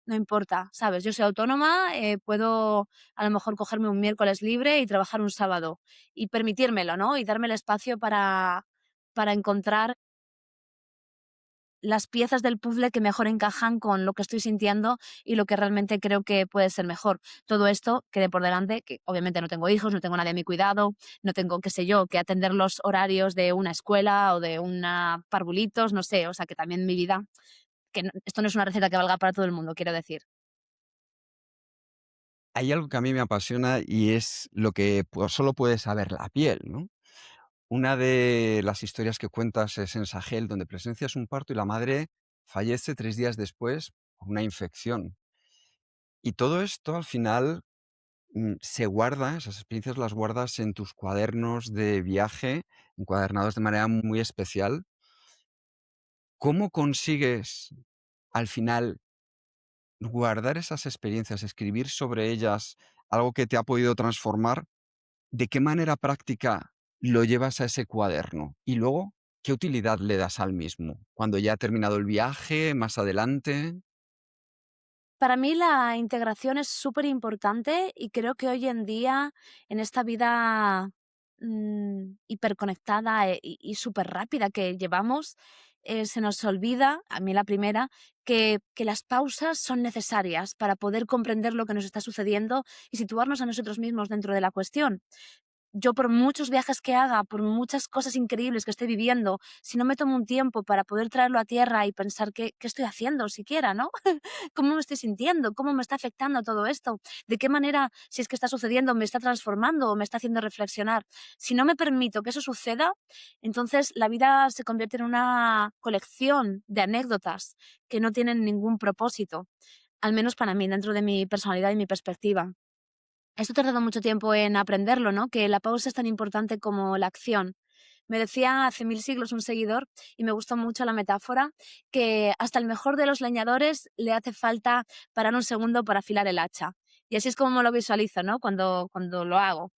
B: no importa, ¿sabes? Yo soy autónoma, puedo a lo mejor cogerme un miércoles libre y trabajar un sábado y permitírmelo, ¿no? Y darme el espacio para encontrar las piezas del puzzle que mejor encajan con lo que estoy sintiendo y lo que realmente creo que puede ser mejor. Todo esto quede por delante, que obviamente no tengo hijos, no tengo nadie a mi cuidado, no tengo, qué sé yo, que atender los horarios de una escuela o de una parvulitos, no sé, o sea, que también mi vida, esto no es una receta que valga para todo el mundo, quiero decir.
A: Hay algo que a mí me apasiona y es lo que pues, solo puede saber la piel, ¿no? Una de las historias que cuentas es en Sahel, donde presencias un parto y la madre fallece 3 días después por una infección. Y todo esto al final se guarda, esas experiencias las guardas en tus cuadernos de viaje, encuadernados de manera muy especial. ¿Cómo consigues al final guardar esas experiencias, escribir sobre ellas algo que te ha podido transformar? ¿De qué manera práctica lo llevas a ese cuaderno? Y luego, ¿qué utilidad le das al mismo? Cuando ya ha terminado el viaje, más adelante.
B: Para mí la integración es súper importante y creo que hoy en día, en esta vida, hiperconectada, y superrápida que llevamos, se nos olvida, a mí la primera, que las pausas son necesarias para poder comprender lo que nos está sucediendo y situarnos a nosotros mismos dentro de la cuestión. Yo por muchos viajes que haga, por muchas cosas increíbles que estoy viviendo, si no me tomo un tiempo para poder traerlo a tierra y pensar qué estoy haciendo siquiera, ¿no? ¿Cómo me estoy sintiendo? ¿Cómo me está afectando todo esto? ¿De qué manera, si es que está sucediendo, me está transformando o me está haciendo reflexionar? Si no me permito que eso suceda, entonces la vida se convierte en una colección de anécdotas que no tienen ningún propósito, al menos para mí, dentro de mi personalidad y mi perspectiva. Esto he tardado mucho tiempo en aprenderlo, ¿no? Que la pausa es tan importante como la acción. Me decía hace 1000 siglos un seguidor, y me gustó mucho la metáfora, que hasta el mejor de los leñadores le hace falta parar un segundo para afilar el hacha. Y así es como lo visualizo, ¿no? Cuando lo hago.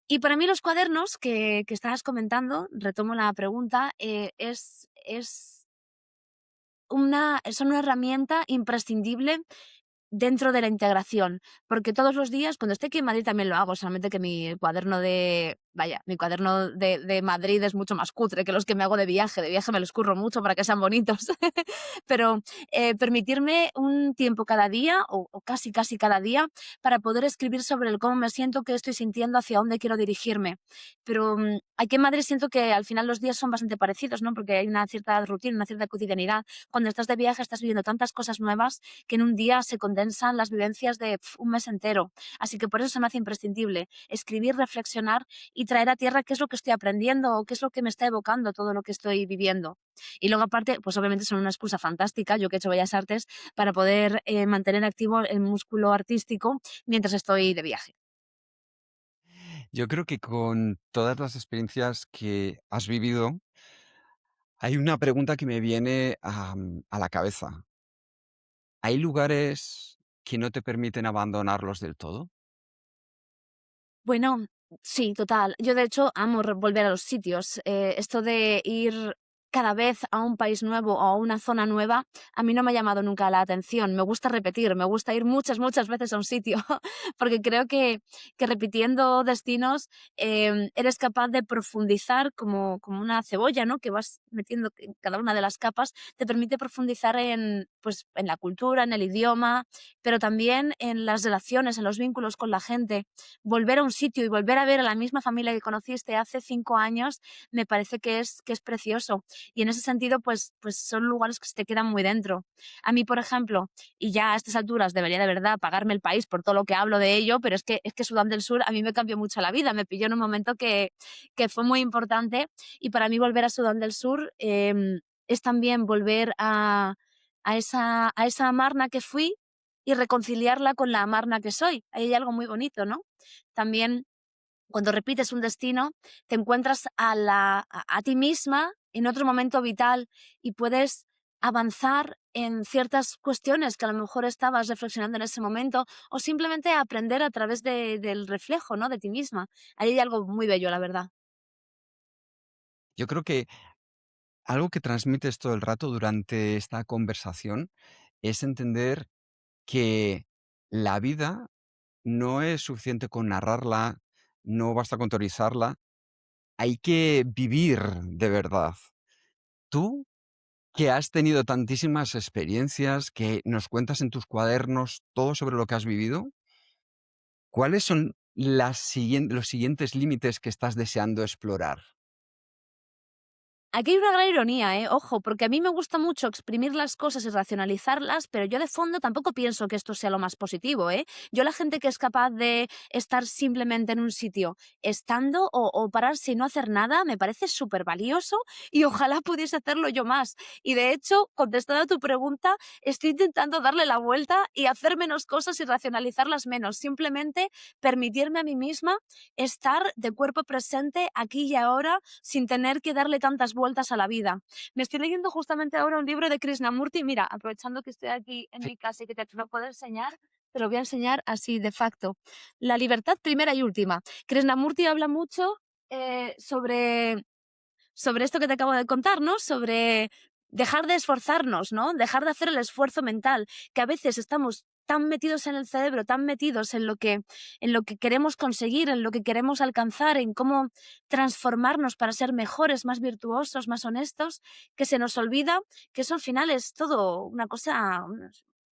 B: Y para mí los cuadernos que estabas comentando, retomo la pregunta, son una herramienta imprescindible dentro de la integración, porque todos los días, cuando estoy aquí en Madrid también lo hago, solamente que mi cuaderno de Madrid es mucho más cutre que los que me hago de viaje me los curro mucho para que sean bonitos, pero permitirme un tiempo cada día o casi casi cada día para poder escribir sobre el cómo me siento, qué estoy sintiendo, hacia dónde quiero dirigirme. Pero aquí en Madrid siento que al final los días son bastante parecidos, ¿no? Porque hay una cierta rutina, una cierta cotidianidad. Cuando estás de viaje estás viviendo tantas cosas nuevas que en un día se condensan las vivencias de un mes entero. Así que por eso se me hace imprescindible escribir, reflexionar y traer a tierra qué es lo que estoy aprendiendo o qué es lo que me está evocando todo lo que estoy viviendo. Y luego aparte, pues obviamente son una excusa fantástica, yo que he hecho Bellas Artes, para poder mantener activo el músculo artístico mientras estoy de viaje.
A: Yo creo que con todas las experiencias que has vivido, hay una pregunta que me viene a la cabeza. ¿Hay lugares que no te permiten abandonarlos del todo?
B: Bueno, sí, total. Yo, de hecho, amo volver a los sitios. Esto de ir cada vez a un país nuevo o a una zona nueva, a mí no me ha llamado nunca la atención. Me gusta repetir, me gusta ir muchas, muchas veces a un sitio, porque creo que repitiendo destinos eres capaz de profundizar como una cebolla, ¿no? Que vas metiendo en cada una de las capas, te permite profundizar pues, en la cultura, en el idioma, pero también en las relaciones, en los vínculos con la gente. Volver a un sitio y volver a ver a la misma familia que conociste hace 5 años, me parece que es precioso. Y en ese sentido, pues son lugares que se te quedan muy dentro. A mí, por ejemplo, y ya a estas alturas debería de verdad pagarme el país por todo lo que hablo de ello, pero es que Sudán del Sur a mí me cambió mucho la vida, me pilló en un momento que fue muy importante, y para mí volver a Sudán del Sur, es también volver a esa Amarna que fui y reconciliarla con la Amarna que soy. Ahí hay algo muy bonito, ¿no? También, cuando repites un destino, te encuentras a ti misma en otro momento vital y puedes avanzar en ciertas cuestiones que a lo mejor estabas reflexionando en ese momento, o simplemente aprender a través del reflejo, ¿no? De ti misma. Ahí hay algo muy bello, la verdad.
A: Yo creo que algo que transmites todo el rato durante esta conversación es entender que la vida no es suficiente con narrarla, no basta con teorizarla, hay que vivir de verdad. Tú que has tenido tantísimas experiencias, que nos cuentas en tus cuadernos todo sobre lo que has vivido. ¿Cuáles son los siguientes límites que estás deseando explorar?
B: Aquí hay una gran ironía, ¿eh? Ojo, porque a mí me gusta mucho exprimir las cosas y racionalizarlas, pero yo de fondo tampoco pienso que esto sea lo más positivo, ¿eh? Yo la gente que es capaz de estar simplemente en un sitio, estando o pararse y no hacer nada, me parece súper valioso y ojalá pudiese hacerlo yo más. Y de hecho, contestando a tu pregunta, estoy intentando darle la vuelta y hacer menos cosas y racionalizarlas menos. Simplemente permitirme a mí misma estar de cuerpo presente aquí y ahora sin tener que darle tantas vueltas a la vida. Me estoy leyendo justamente ahora un libro de Krishnamurti. Mira, aprovechando que estoy aquí en
A: Sí.
B: mi casa y que te lo puedo enseñar, te lo voy a enseñar así de facto. La libertad primera y última. Krishnamurti habla mucho sobre esto que te acabo de contar, ¿no? Sobre dejar de esforzarnos, ¿no? Dejar de hacer el esfuerzo mental, que a veces estamos tan metidos en el cerebro, tan metidos en lo que queremos conseguir, en lo que queremos alcanzar, en cómo transformarnos para ser mejores, más virtuosos, más honestos, que se nos olvida que eso al final es todo una cosa,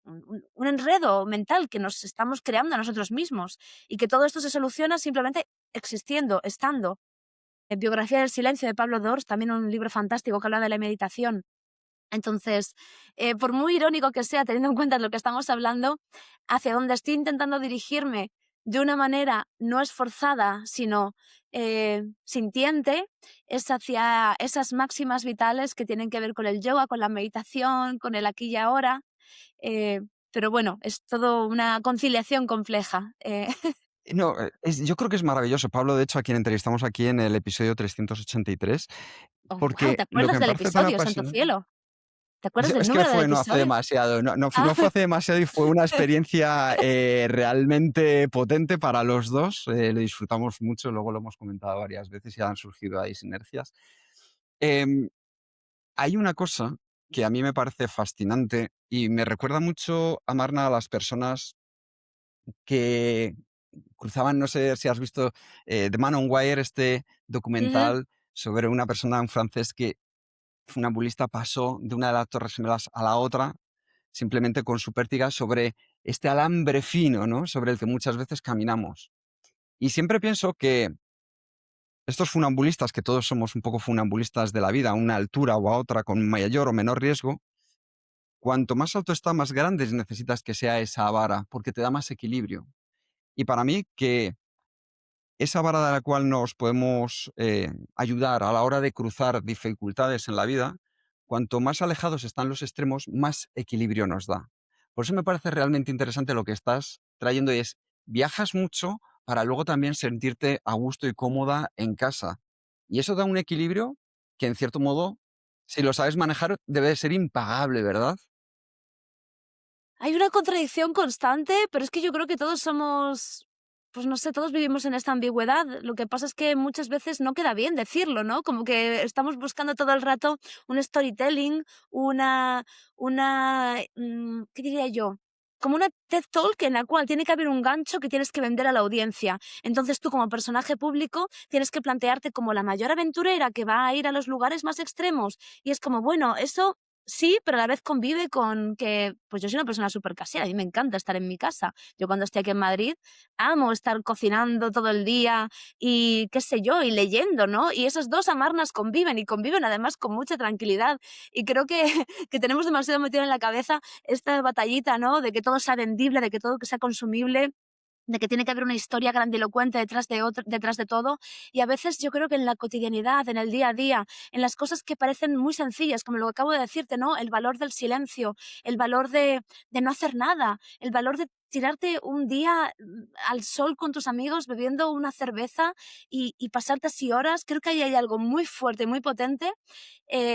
B: un enredo mental que nos estamos creando a nosotros mismos y que todo esto se soluciona simplemente existiendo, estando. Biografía del silencio de Pablo Dors, también un libro fantástico que habla de la meditación. Entonces, por muy irónico que sea, teniendo en cuenta lo que estamos hablando, hacia donde estoy intentando dirigirme de una manera no esforzada, sino sintiente, es hacia esas máximas vitales que tienen que ver con el yoga, con la meditación, con el aquí y ahora. eh, pero bueno, es todo una conciliación compleja.
A: No, yo creo que es maravilloso, Pablo, de hecho, a quien entrevistamos aquí en el episodio 383,
B: Oh, wow,
A: porque
B: ¿te
A: lo que
B: acuerdas
A: me
B: del
A: parece tan
B: episodio, santo
A: apasionante.
B: cielo? ¿Te acuerdas del
A: Es que
B: número del
A: fue no hace
B: episodio?
A: demasiado,
B: Ah,
A: no fue hace demasiado y fue una experiencia realmente potente para los dos. Lo disfrutamos mucho, luego lo hemos comentado varias veces y han surgido ahí sinergias. Em, Hay una cosa que a mí me parece fascinante y me recuerda mucho, Amarna, a las personas que cruzaban, no sé si has visto The Man on Wire, este
B: ujú.
A: documental sobre una persona, un francés que funambulista pasó de una de las Torres Gemelas a la otra simplemente con su pértiga sobre este alambre fino, ¿no? Sobre el que muchas veces caminamos. Y siempre pienso que estos funambulistas, que todos somos un poco funambulistas de la vida, a una altura o a otra, con mayor o menor riesgo, cuanto más alto está, más grande necesitas que sea esa vara, porque te da más equilibrio. Y para mí, que esa vara de la cual nos podemos ayudar a la hora de cruzar dificultades en la vida, cuanto más alejados están los extremos, más equilibrio nos da. Por eso me parece realmente interesante lo que estás trayendo y es, viajas mucho para luego también sentirte a gusto y cómoda en casa. Y eso da un equilibrio que en cierto modo, si lo sabes manejar, debe de ser impagable, ¿verdad?
B: Hay una contradicción constante, pero es que yo creo que todos somos, pues no sé, todos vivimos en esta ambigüedad. Lo que pasa es que muchas veces no queda bien decirlo, ¿no? Como que estamos buscando todo el rato un storytelling, una, ¿qué diría yo? Como una TED Talk en la cual tiene que haber un gancho que tienes que vender a la audiencia. Entonces tú como personaje público tienes que plantearte como la mayor aventurera que va a ir a los lugares más extremos. Y es como, bueno, eso sí, pero a la vez convive con que, pues yo soy una persona súper casera, a mí me encanta estar en mi casa. Yo cuando estoy aquí en Madrid amo estar cocinando todo el día y qué sé yo, y leyendo, ¿no? Y esas dos amarnas conviven y conviven además con mucha tranquilidad. Y creo que, que tenemos demasiado metido en la cabeza esta batallita, ¿no? De que todo sea vendible, de que todo sea consumible, de que tiene que haber una historia grandilocuente detrás de todo. Y a veces yo creo que en la cotidianidad, en el día a día, en las cosas que parecen muy sencillas, como lo que acabo de decirte, ¿no? El valor del silencio, el valor de no hacer nada, el valor de tirarte un día al sol con tus amigos bebiendo una cerveza y pasarte así horas, creo que ahí hay algo muy fuerte, muy potente,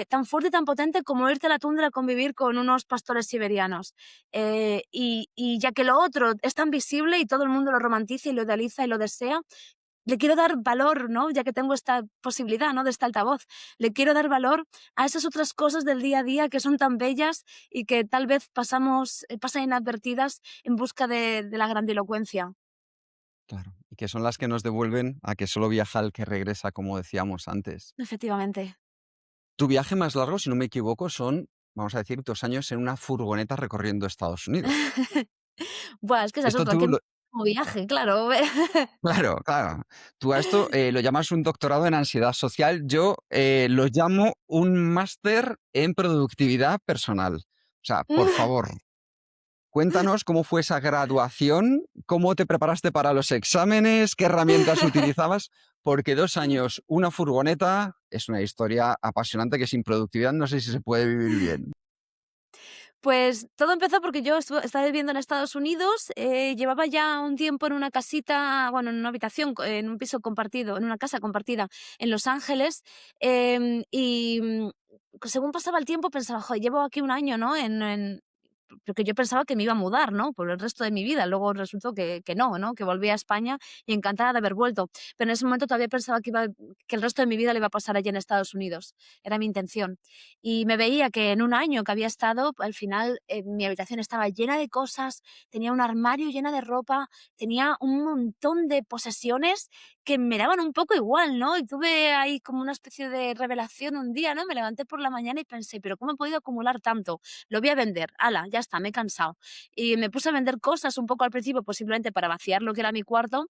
B: tan fuerte y tan potente como irte a la tundra a convivir con unos pastores siberianos. Y ya que lo otro es tan visible y todo el mundo lo romantiza y lo idealiza y lo desea, le quiero dar valor, ¿no? Ya que tengo esta posibilidad, ¿no? De esta altavoz, le quiero dar valor a esas otras cosas del día a día que son tan bellas y que tal vez pasan inadvertidas en busca de la grandilocuencia.
A: Claro. Y que son las que nos devuelven a que solo viaja el que regresa, como decíamos antes.
B: Efectivamente.
A: Tu viaje más largo, si no me equivoco, son, vamos a decir, 2 años en una furgoneta recorriendo Estados Unidos.
B: Buah, es que ese es
A: Esto
B: otro,
A: tú
B: que
A: lo
B: mismo viaje, claro.
A: claro, claro. Tú a esto, lo llamas un doctorado en ansiedad social. Yo, lo llamo un máster en productividad personal. O sea, por favor, cuéntanos cómo fue esa graduación, cómo te preparaste para los exámenes, qué herramientas utilizabas, porque 2 años, una furgoneta, es una historia apasionante que sin productividad no sé si se puede vivir bien.
B: Pues todo empezó porque yo estaba viviendo en Estados Unidos, llevaba ya un tiempo en una casita, bueno, en una habitación, en un piso compartido, en una casa compartida en Los Ángeles, y según pasaba el tiempo pensaba, joder, llevo aquí un año, ¿no? Porque yo pensaba que me iba a mudar, ¿no? Por el resto de mi vida. Luego resultó que no, ¿no? Que volví a España y encantada de haber vuelto. Pero en ese momento todavía pensaba que el resto de mi vida le iba a pasar allí en Estados Unidos. Era mi intención. Y me veía que en un año que había estado, al final mi habitación estaba llena de cosas, tenía un armario lleno de ropa, tenía un montón de posesiones que me daban un poco igual, ¿no? Y tuve ahí como una especie de revelación un día, ¿no? Me levanté por la mañana y pensé, pero ¿cómo he podido acumular tanto? Lo voy a vender, ala, ya está, me he cansado. Y me puse a vender cosas un poco al principio, pues simplemente para vaciar lo que era mi cuarto,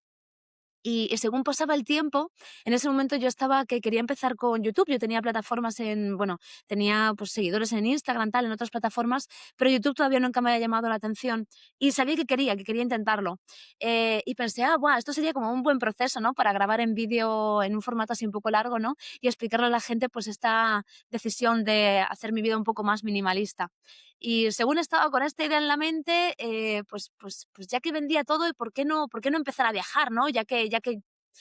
B: y según pasaba el tiempo, en ese momento yo estaba que quería empezar con YouTube. Yo tenía plataformas bueno, tenía pues seguidores en Instagram, tal, en otras plataformas, pero YouTube todavía nunca me había llamado la atención y sabía que quería intentarlo. Y pensé, buah, esto sería como un buen proceso, ¿no? Para grabar en vídeo en un formato así un poco largo, ¿no? Y explicarle a la gente pues esta decisión de hacer mi vida un poco más minimalista. Y según estaba con esta idea en la mente, pues ya que vendía todo, ¿y por qué no empezar a viajar, no? Ya que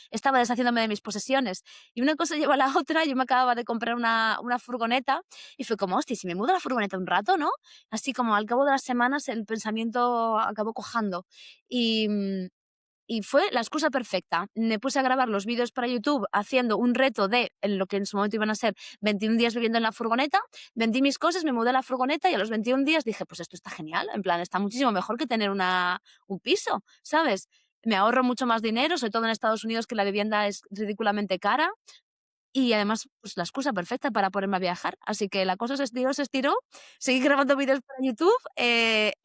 B: estaba deshaciéndome de mis posesiones. Y una cosa lleva a la otra, yo me acababa de comprar una furgoneta y fue como, hostia, si me mudo a la furgoneta un rato, ¿no? Así como al cabo de las semanas el pensamiento acabó cojando. Y, y fue la excusa perfecta. Me puse a grabar los vídeos para YouTube haciendo un reto en lo que en su momento iban a ser 21 días viviendo en la furgoneta. Vendí mis cosas, me mudé a la furgoneta y a los 21 días dije, pues esto está genial, en plan, está muchísimo mejor que tener un piso, ¿sabes? Me ahorro mucho más dinero, sobre todo en Estados Unidos, que la vivienda es ridículamente cara. Y además, pues la excusa perfecta para ponerme a viajar. Así que la cosa se estiró. Seguí grabando vídeos para YouTube.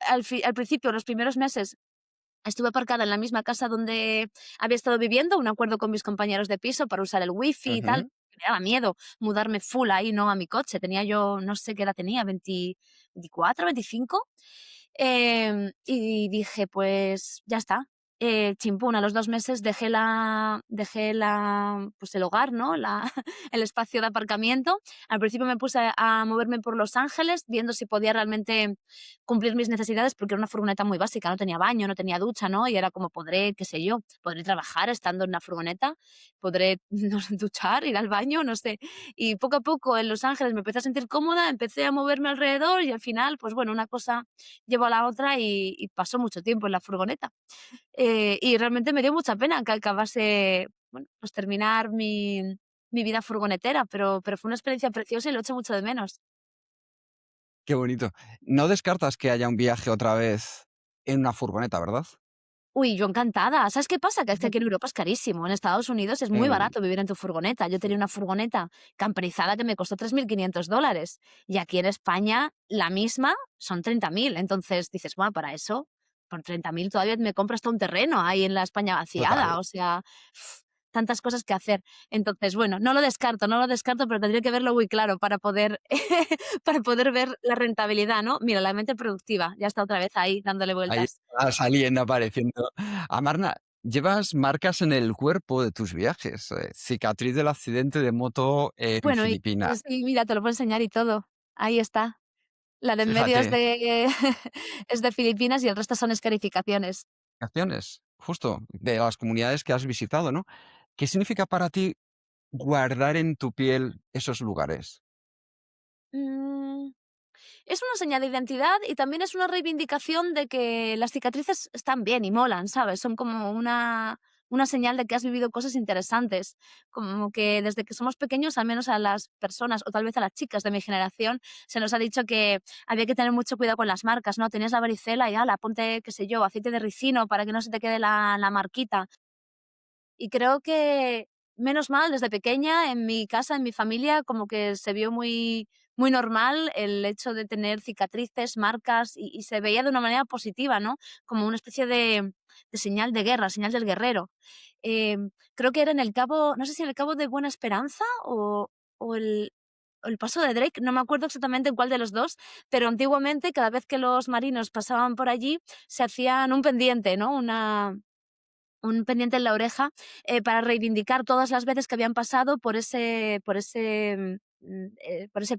B: Al principio, los primeros meses, estuve aparcada en la misma casa donde había estado viviendo, un acuerdo con mis compañeros de piso para usar el wifi y tal.
A: Ujú.
B: Me daba miedo mudarme full ahí, ¿no? A mi coche. Tenía yo, no sé qué edad tenía, 24, 25. Y dije, pues ya está. Chimpún, a los 2 meses pues el hogar, ¿no? El espacio de aparcamiento. Al principio me puse a moverme por Los Ángeles, viendo si podía realmente cumplir mis necesidades, porque era una furgoneta muy básica, no tenía baño, no tenía ducha, ¿no? Y era como, qué sé yo, podré trabajar estando en una furgoneta, podré no sé, duchar, ir al baño, no sé. Y poco a poco en Los Ángeles me empecé a sentir cómoda, empecé a moverme alrededor y al final, pues bueno, una cosa llevó a la otra y pasó mucho tiempo en la furgoneta. Y realmente me dio mucha pena que acabase, bueno, pues terminar mi vida furgonetera, pero fue una experiencia preciosa y lo echo mucho de menos.
A: Qué bonito. No descartas que haya un viaje otra vez en una furgoneta, ¿verdad?
B: Uy, yo encantada. ¿Sabes qué pasa? Que es que aquí en Europa es carísimo. En Estados Unidos es muy
A: Mm,
B: barato vivir en tu furgoneta. Yo tenía
A: sí.
B: una furgoneta camperizada que me costó $3.500 y aquí en España la misma son 30.000. Entonces dices, bueno, para eso, por 30.000 todavía me compras todo un terreno ahí en la España
A: Total.
B: vaciada. O sea, tantas cosas que hacer. Entonces, bueno, no lo descarto, pero tendría que verlo muy claro para poder, para poder ver la rentabilidad, ¿no? Mira, la mente productiva ya está otra vez ahí dándole
A: Ahí
B: vueltas.
A: está saliendo, apareciendo. Amarna, llevas marcas en el cuerpo de tus viajes. Cicatriz del accidente de moto en
B: Bueno, y
A: Filipinas.
B: sí, mira, te lo puedo enseñar y todo. Ahí está. La de en medio es
A: Fíjate,
B: de es de Filipinas y el resto son escarificaciones.
A: acciones, justo, de las comunidades que has visitado, ¿no? ¿Qué significa para ti guardar en tu piel esos lugares?
B: Mm. Es una señal de identidad y también es una reivindicación de que las cicatrices están bien y molan, ¿sabes? Son como una señal de que has vivido cosas interesantes. Como que desde que somos pequeños, al menos a las personas o tal vez a las chicas de mi generación, se nos ha dicho que había que tener mucho cuidado con las marcas, ¿no? Tenías la varicela y ala, ponte, qué sé yo, aceite de ricino para que no se te quede la marquita. Y creo que menos mal, desde pequeña en mi casa, en mi familia, como que se vio muy normal el hecho de tener cicatrices, marcas, y se veía de una manera positiva, ¿no? Como una especie de señal de guerra, señal del guerrero. Creo que era en el cabo, no sé si en el Cabo de Buena Esperanza o el paso de Drake, no me acuerdo exactamente en cuál de los 2, pero antiguamente, cada vez que los marinos pasaban por allí, se hacían un pendiente, ¿no? Un pendiente en la oreja, para reivindicar todas las veces que habían pasado por ese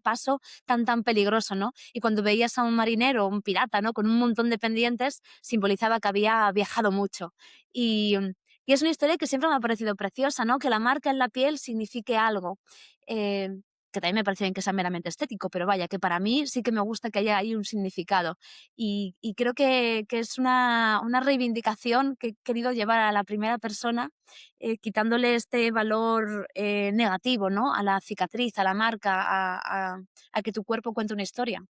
B: paso tan peligroso, ¿no? Y cuando veías a un marinero, un pirata, ¿no? Con un montón de pendientes, simbolizaba que había viajado mucho. Y, mm, y es una historia que siempre me ha parecido preciosa, ¿no? Que la marca en la piel signifique algo. Eh, que también me parece bien que sea meramente estético, pero vaya, que para mí sí que me gusta que haya ahí un significado. Y creo que es una reivindicación que he querido llevar a la primera persona, quitándole este valor negativo, ¿no? A la cicatriz, a la marca, a que tu cuerpo cuente una historia.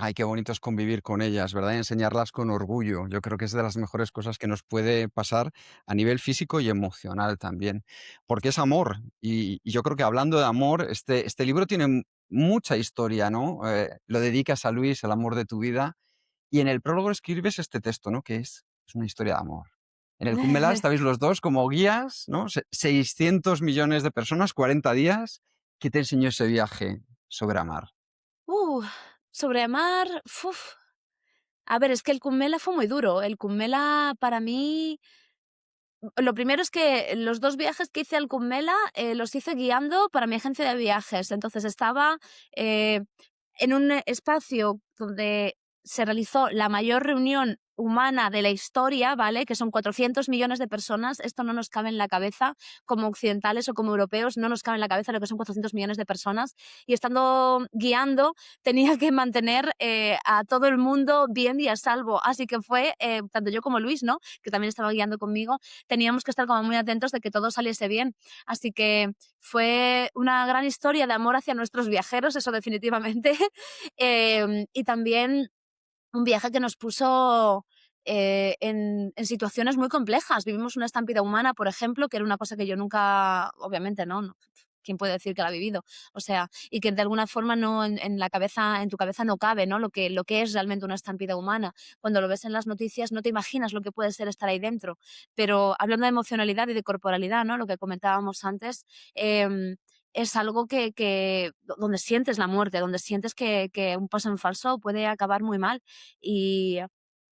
A: Ay, qué bonito es convivir con ellas, ¿verdad? Y enseñarlas con orgullo. Yo creo que es de las mejores cosas que nos puede pasar a nivel físico y emocional también, porque es amor. Y yo creo que hablando de amor, este libro tiene mucha historia, ¿no? Lo dedicas a Luis, el amor de tu vida, y en el prólogo escribes este texto, ¿no? Que es una historia de amor. En el Cummelá estabais los dos como guías, ¿no? 600 millones de personas, 40 días. ¿Qué te enseñó ese viaje sobre amar?
B: Uh, sobre amar, uf. A ver, es que el Kumbela fue muy duro. El Kumbela para mí, lo primero es que los 2 viajes que hice al Kumbela, los hice guiando para mi agencia de viajes. Entonces estaba, eh, en un espacio donde se realizó la mayor reunión humana de la historia, ¿vale? Que son 400 millones de personas. Esto no nos cabe en la cabeza, como occidentales o como europeos, no nos cabe en la cabeza lo que son 400 millones de personas. Y estando guiando, tenía que mantener, a todo el mundo bien y a salvo. Así que fue, tanto yo como Luis, ¿no? Que también estaba guiando conmigo, teníamos que estar como muy atentos de que todo saliese bien. Así que fue una gran historia de amor hacia nuestros viajeros, eso definitivamente. Y también un viaje que nos puso en situaciones muy complejas. Vivimos una estampida humana, por ejemplo, que era una cosa que yo nunca, obviamente, no. ¿Quién puede decir que la ha vivido? O sea, y que de alguna forma no en la cabeza, en tu cabeza no cabe, ¿no? Lo que es realmente una estampida humana. Cuando lo ves en las noticias no te imaginas lo que puede ser estar ahí dentro. Pero hablando de emocionalidad y de corporalidad, ¿no? Lo que comentábamos antes, es algo donde sientes la muerte, donde sientes que un paso en falso puede acabar muy mal. Y,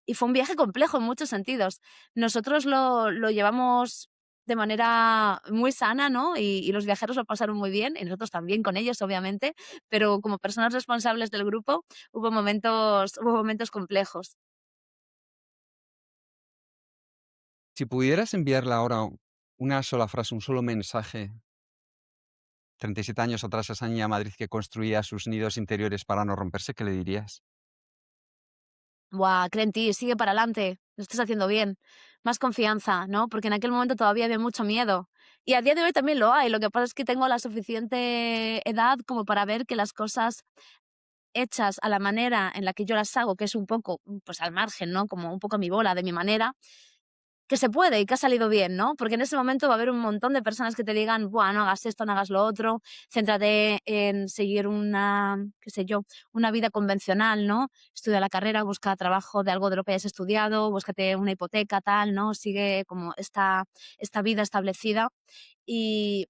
B: y fue un viaje complejo en muchos sentidos. Nosotros lo llevamos de manera muy sana, ¿no? Y los viajeros lo pasaron muy bien, y nosotros también con ellos, obviamente, pero como personas responsables del grupo hubo momentos complejos.
A: Si pudieras enviarle ahora una sola frase, un solo mensaje, 37 años atrás, a esa niña Madrid que construía sus nidos interiores para no romperse, ¿qué le dirías?
B: Buah, cree en ti, sigue para adelante, lo estás haciendo bien. Más confianza, ¿no? Porque en aquel momento todavía había mucho miedo. Y a día de hoy también lo hay. Lo que pasa es que tengo la suficiente edad como para ver que las cosas hechas a la manera en la que yo las hago, que es un poco, pues al margen, ¿no? Como un poco a mi bola, de mi manera, que se puede y que ha salido bien, ¿no? Porque en ese momento va a haber un montón de personas que te digan, buah, no hagas esto, no hagas lo otro, céntrate en seguir una, qué sé yo, una vida convencional, ¿no? Estudia la carrera, busca trabajo de algo de lo que hayas estudiado, búscate una hipoteca, tal, ¿no? Sigue como esta vida establecida. Y,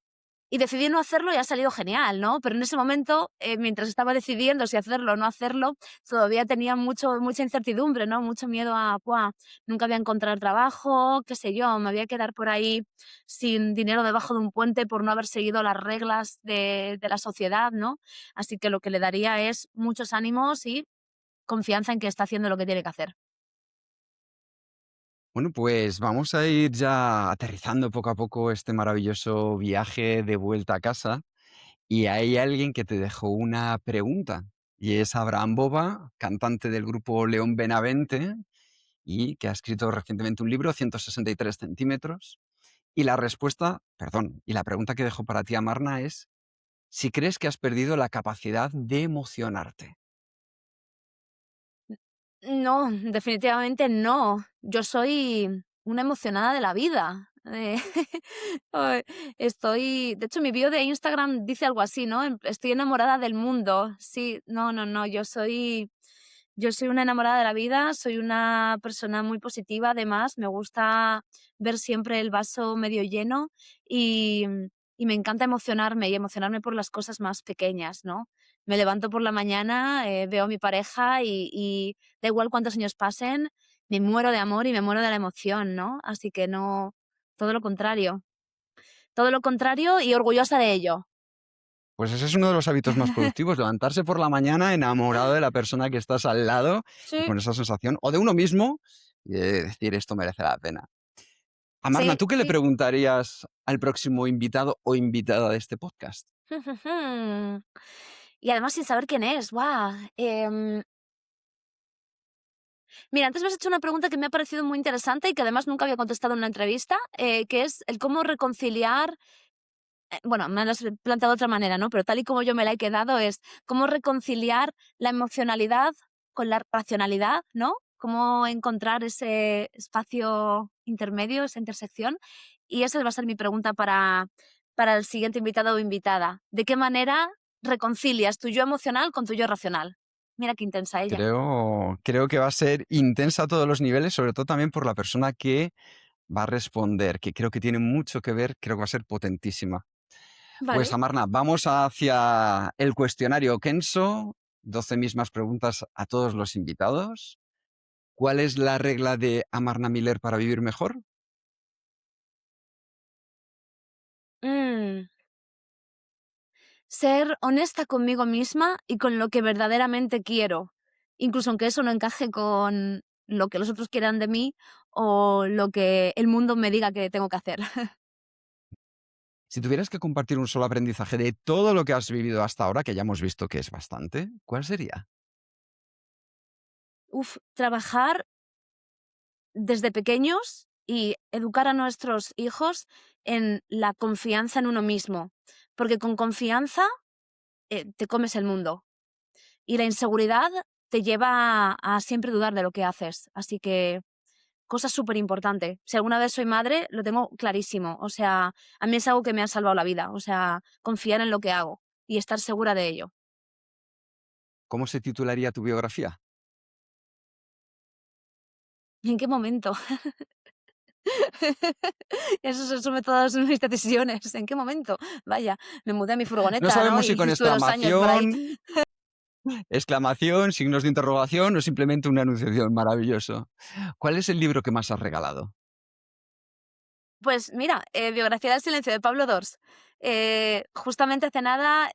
B: y decidí no hacerlo y ha salido genial, ¿no? Pero en ese momento, mientras estaba decidiendo si hacerlo o no hacerlo, todavía tenía mucha incertidumbre, ¿no? Mucho miedo a, ¡buah! Nunca voy a encontrar trabajo, qué sé yo, me voy a quedar por ahí sin dinero debajo de un puente por no haber seguido las reglas de la sociedad, ¿no? Así que lo que le daría es muchos ánimos y confianza en que está haciendo lo que tiene que hacer.
A: Bueno, pues vamos a ir ya aterrizando poco a poco este maravilloso viaje de vuelta a casa. Y hay alguien que te dejó una pregunta, y es Abraham Boba, cantante del grupo León Benavente, y que ha escrito recientemente un libro, 163 centímetros. Y la respuesta, perdón, y la pregunta que dejo para ti, Amarna, es si crees que has perdido la capacidad de emocionarte.
B: No, definitivamente no. Yo soy una emocionada de la vida. Eh, ay, de hecho, mi bio de Instagram dice algo así, ¿no? Estoy enamorada del mundo. Sí, no, no, no, yo soy una enamorada de la vida, soy una persona muy positiva, además, me gusta ver siempre el vaso medio lleno y, y me encanta emocionarme y emocionarme por las cosas más pequeñas, ¿no? Me levanto por la mañana, veo a mi pareja y da igual cuántos años pasen, me muero de amor y me muero de la emoción, ¿no? Así que no, todo lo contrario y orgullosa de ello.
A: Pues ese es uno de los hábitos más productivos, levantarse por la mañana enamorado de la persona que estás al lado y
B: Sí,
A: con esa sensación, o de uno mismo, y de decir esto merece la pena. Amarna,
B: sí,
A: ¿tú qué le
B: sí.
A: preguntarías al próximo invitado o invitada de este podcast?
B: Y además sin saber quién es, ¡guau! Mira, antes me has hecho una pregunta que me ha parecido muy interesante y que además nunca había contestado en una entrevista, que es el cómo reconciliar, bueno, me lo has planteado de otra manera, ¿no? Pero tal y como yo me la he quedado es cómo reconciliar la emocionalidad con la racionalidad, ¿no? Cómo encontrar ese espacio intermedio, esa intersección. Y esa va a ser mi pregunta para el siguiente invitado o invitada. ¿De qué manera reconcilias tu yo emocional con tu yo racional? Mira qué intensa ella.
A: Creo que va a ser intensa a todos los niveles, sobre todo también por la persona que va a responder, que creo que tiene mucho que ver, creo que va a ser potentísima. Pues
B: Vale.
A: Amarna, vamos hacia el cuestionario Kenso, 12 mismas preguntas a todos los invitados. ¿Cuál es la regla de Amarna Miller para vivir mejor?
B: Mm. Ser honesta conmigo misma y con lo que verdaderamente quiero, incluso aunque eso no encaje con lo que los otros quieran de mí o lo que el mundo me diga que tengo que hacer.
A: Si tuvieras que compartir un solo aprendizaje de todo lo que has vivido hasta ahora, que ya hemos visto que es bastante, ¿cuál sería?
B: Trabajar desde pequeños y educar a nuestros hijos en la confianza en uno mismo, porque con confianza, te comes el mundo y la inseguridad te lleva a siempre dudar de lo que haces. Así que cosa súper importante. Si alguna vez soy madre, lo tengo clarísimo. O sea, a mí es algo que me ha salvado la vida. O sea, confiar en lo que hago y estar segura de ello.
A: ¿Cómo se titularía tu biografía?
B: ¿Y en qué momento? Eso se resume todas mis decisiones. ¿En qué momento? Vaya, me mudé a mi
A: No
B: furgoneta, ¿no?
A: sabemos si
B: Y
A: con
B: estuve 2 años por ahí.
A: exclamación, exclamación, signos de interrogación o simplemente una enunciación. Maravilloso. ¿Cuál es el libro que más has regalado?
B: Pues mira, Biografía del silencio de Pablo Dors. Justamente hace nada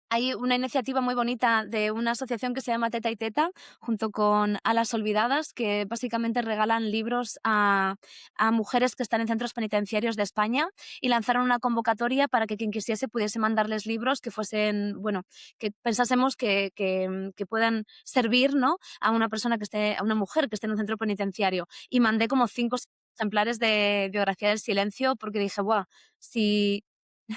B: hay una iniciativa muy bonita de una asociación que se llama Teta y Teta, junto con Alas Olvidadas, que básicamente regalan libros a mujeres que están en centros penitenciarios de España y lanzaron una convocatoria para que quien quisiese pudiese mandarles libros que fuesen, bueno, que pensásemos que puedan servir, ¿no? A una persona que esté, a una mujer que esté en un centro penitenciario. Y mandé como 5 ejemplares de Biografía del Silencio porque dije, guau, si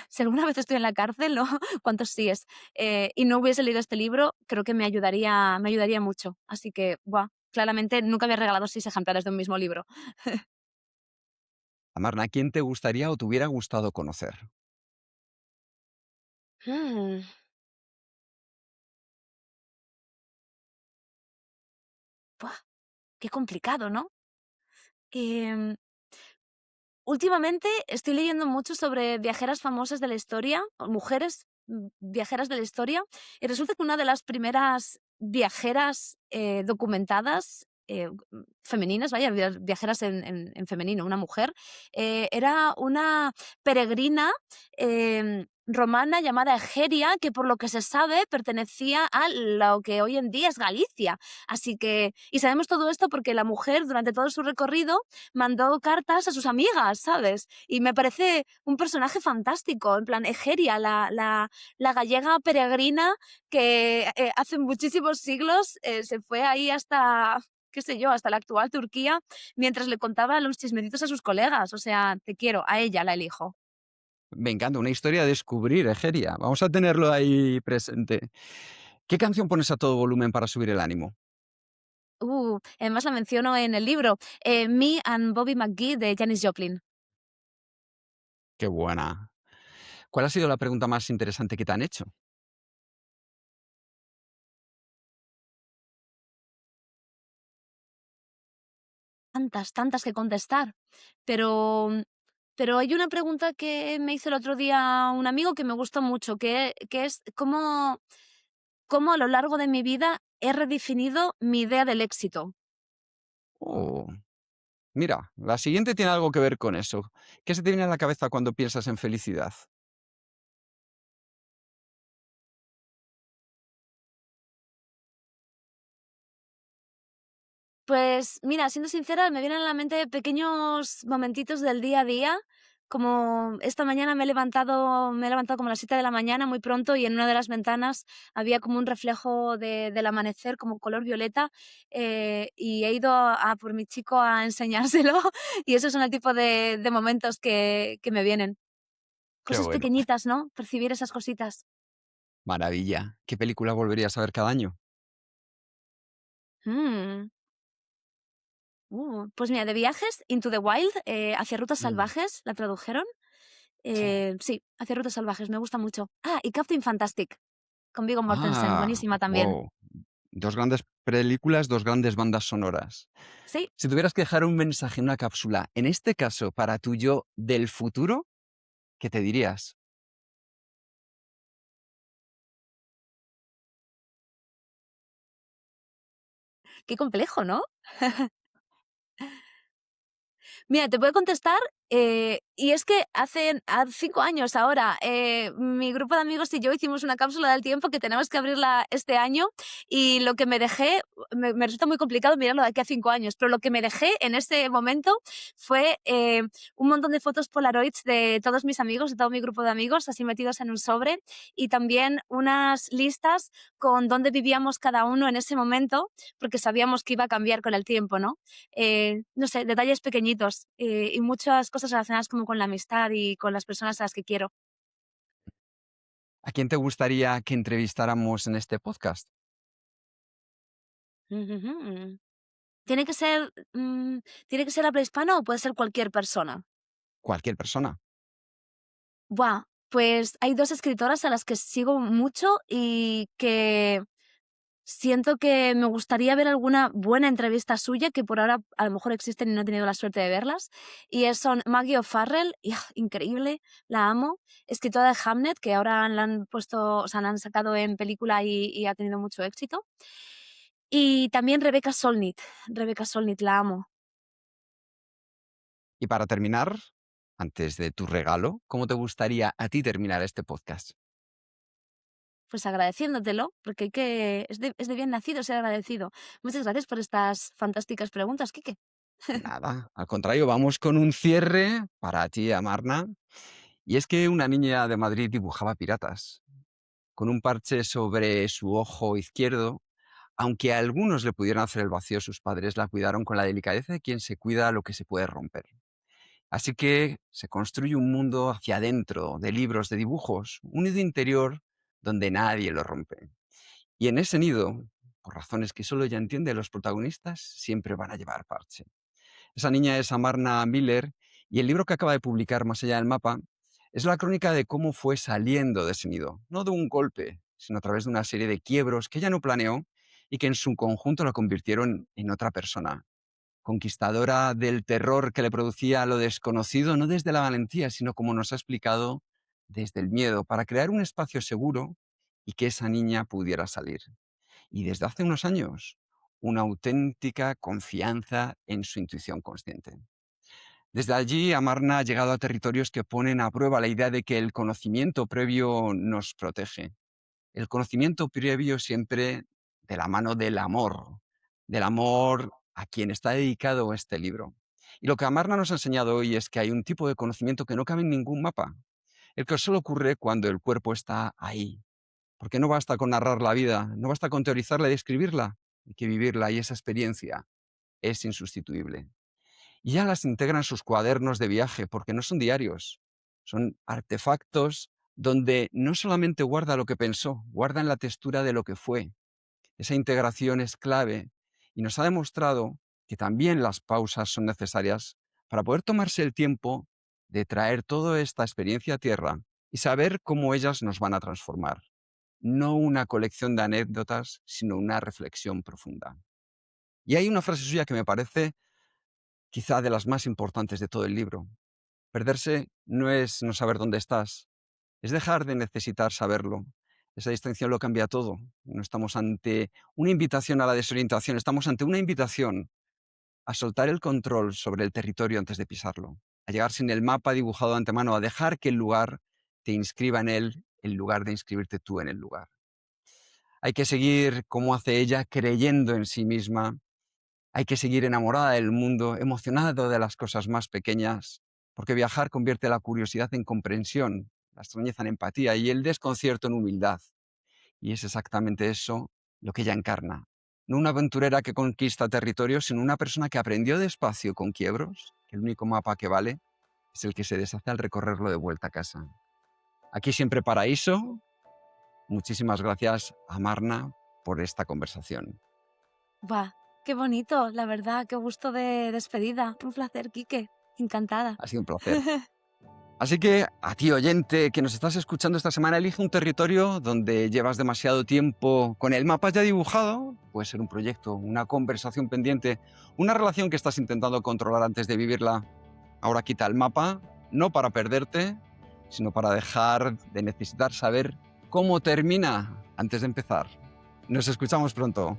B: si alguna vez estoy en la cárcel, ¿no? ¿Cuántos síes? Y no hubiese leído este libro, creo que me ayudaría mucho. Así que, buah, claramente nunca había regalado 6 ejemplares de un mismo libro.
A: Amarna, ¿quién te gustaría o te hubiera gustado conocer?
B: Mm, buah, qué complicado, ¿no? Em, Últimamente estoy leyendo mucho sobre viajeras famosas de la historia, o mujeres viajeras de la historia, y resulta que una de las primeras viajeras documentadas, femeninas, vaya, viajeras en femenino, una mujer, era una peregrina romana llamada Egeria, que por lo que se sabe pertenecía a lo que hoy en día es Galicia. Así que, y sabemos todo esto porque la mujer durante todo su recorrido mandó cartas a sus amigas, ¿sabes? Y me parece un personaje fantástico, en plan Egeria, la gallega peregrina que hace muchísimos siglos se fue ahí hasta, qué sé yo, hasta la actual Turquía, mientras le contaba los chismecitos a sus colegas. O sea, te quiero, a ella la elijo.
A: Me encanta, una historia a descubrir, Egeria. Vamos a tenerlo ahí presente. ¿Qué canción pones a todo volumen para subir el ánimo?
B: Además la menciono en el libro, Me and Bobby McGee de Janis Joplin.
A: Qué buena. ¿Cuál ha sido la pregunta más interesante que te han hecho?
B: Tantas, tantas que contestar. Pero, pero hay una pregunta que me hizo el otro día un amigo que me gustó mucho, que es cómo a lo largo de mi vida he redefinido mi idea del éxito.
A: Oh, mira, la siguiente tiene algo que ver con eso. ¿Qué se te viene a la cabeza cuando piensas en felicidad?
B: Pues mira, siendo sincera, me vienen a la mente pequeños momentitos del día a día, como esta mañana me he levantado como a las 7 de la mañana muy pronto y en una de las ventanas había como un reflejo del amanecer como color violeta, y he ido a por mi chico a enseñárselo y esos son el tipo de momentos que me vienen.
A: Qué
B: Cosas
A: bueno.
B: pequeñitas, ¿no? Percibir esas cositas.
A: Maravilla. ¿Qué película volverías a ver cada año?
B: Mm. Pues mira, de viajes, Into the Wild, Hacia rutas
A: Mm,
B: salvajes, la tradujeron.
A: sí.
B: Sí, Hacia rutas salvajes, me gusta mucho. Ah, y Captain Fantastic, con Viggo Mortensen,
A: Ah,
B: buenísima también.
A: wow. Dos grandes películas, dos grandes bandas sonoras.
B: Sí,
A: Si tuvieras que dejar un mensaje en una cápsula, en este caso para tu yo del futuro, ¿qué te dirías?
B: qué complejo, ¿no? Mira, te puedo contestar, y es que hace 5 años ahora, mi grupo de amigos y yo hicimos una cápsula del tiempo que tenemos que abrirla este año, y lo que me dejé, me resulta muy complicado mirarlo de aquí a 5 años, pero lo que me dejé en ese momento fue, un montón de fotos Polaroids de todos mis amigos, de todo mi grupo de amigos, así metidos en un sobre, y también unas listas con dónde vivíamos cada uno en ese momento, porque sabíamos que iba a cambiar con el tiempo, ¿no? No sé, detalles pequeñitos, y muchas cosas relacionadas como con la amistad y con las personas a las que quiero.
A: ¿A quién te gustaría que entrevistáramos en este podcast?
B: Ujujú. ¿Tiene que ser, tiene que ser habla hispana o puede ser cualquier persona?
A: Cualquier persona.
B: Buah, pues hay 2 escritoras a las que sigo mucho y que siento que me gustaría ver alguna buena entrevista suya, que por ahora a lo mejor existen y no he tenido la suerte de verlas, y son Maggie O'Farrell, y, increíble, la amo, escritora de Hamnet, que ahora la han puesto, o sea, la han sacado en película y ha tenido mucho éxito, y también Rebecca Solnit, la amo.
A: Y para terminar, antes de tu regalo, ¿cómo te gustaría a ti terminar este podcast?
B: Pues agradeciéndotelo, porque es de bien nacido ser agradecido. Muchas gracias por estas fantásticas preguntas, Quique.
A: Nada, al contrario, vamos con un cierre para ti, Amarna. Y es que una niña de Madrid dibujaba piratas, con un parche sobre su ojo izquierdo. Aunque a algunos le pudieran hacer el vacío, sus padres la cuidaron con la delicadeza de quien se cuida lo que se puede romper. Así que se construye un mundo hacia adentro de libros, de dibujos, un nido interior donde nadie lo rompe. Y en ese nido, por razones que solo ella entiende, los protagonistas siempre van a llevar parche. Esa niña es Amarna Miller y el libro que acaba de publicar Más allá del mapa es la crónica de cómo fue saliendo de ese nido, no de un golpe, sino a través de una serie de quiebros que ella no planeó y que en su conjunto la convirtieron en otra persona, conquistadora del terror que le producía lo desconocido, no desde la valentía, sino como nos ha explicado, desde el miedo, para crear un espacio seguro y que esa niña pudiera salir. Y desde hace unos años, una auténtica confianza en su intuición consciente. Desde allí, Amarna ha llegado a territorios que ponen a prueba la idea de que el conocimiento previo nos protege. El conocimiento previo siempre de la mano del amor a quien está dedicado este libro. Y lo que Amarna nos ha enseñado hoy es que hay un tipo de conocimiento que no cabe en ningún mapa, el que solo ocurre cuando el cuerpo está ahí. Porque no basta con narrar la vida, no basta con teorizarla y describirla, hay que vivirla y esa experiencia es insustituible. Y ya las integra en sus cuadernos de viaje, porque no son diarios, son artefactos donde no solamente guarda lo que pensó, guarda en la textura de lo que fue. Esa integración es clave y nos ha demostrado que también las pausas son necesarias para poder tomarse el tiempo de traer toda esta experiencia a tierra y saber cómo ellas nos van a transformar. No una colección de anécdotas, sino una reflexión profunda. Y hay una frase suya que me parece quizá de las más importantes de todo el libro. Perderse no es no saber dónde estás, es dejar de necesitar saberlo. Esa distinción lo cambia todo. No estamos ante una invitación a la desorientación, estamos ante una invitación a soltar el control sobre el territorio antes de pisarlo, a llegar sin el mapa dibujado de antemano, a dejar que el lugar te inscriba en él en lugar de inscribirte tú en el lugar. Hay que seguir, como hace ella, creyendo en sí misma. Hay que seguir enamorada del mundo, emocionado de las cosas más pequeñas, porque viajar convierte la curiosidad en comprensión, la extrañeza en empatía y el desconcierto en humildad. Y es exactamente eso lo que ella encarna. No una aventurera que conquista territorios, sino una persona que aprendió despacio con quiebros, que el único mapa que vale es el que se deshace al recorrerlo de vuelta a casa. Aquí siempre paraíso. Muchísimas gracias a Marna por esta conversación.
B: ¡Buah! ¡Qué bonito! La verdad, qué gusto de despedida. Un placer, Quique. Encantada.
A: Ha sido un placer. Así que a ti, oyente, que nos estás escuchando esta semana, elige un territorio donde llevas demasiado tiempo con el mapa ya dibujado. Puede ser un proyecto, una conversación pendiente, una relación que estás intentando controlar antes de vivirla. Ahora quita el mapa, no para perderte, sino para dejar de necesitar saber cómo termina antes de empezar. Nos escuchamos pronto.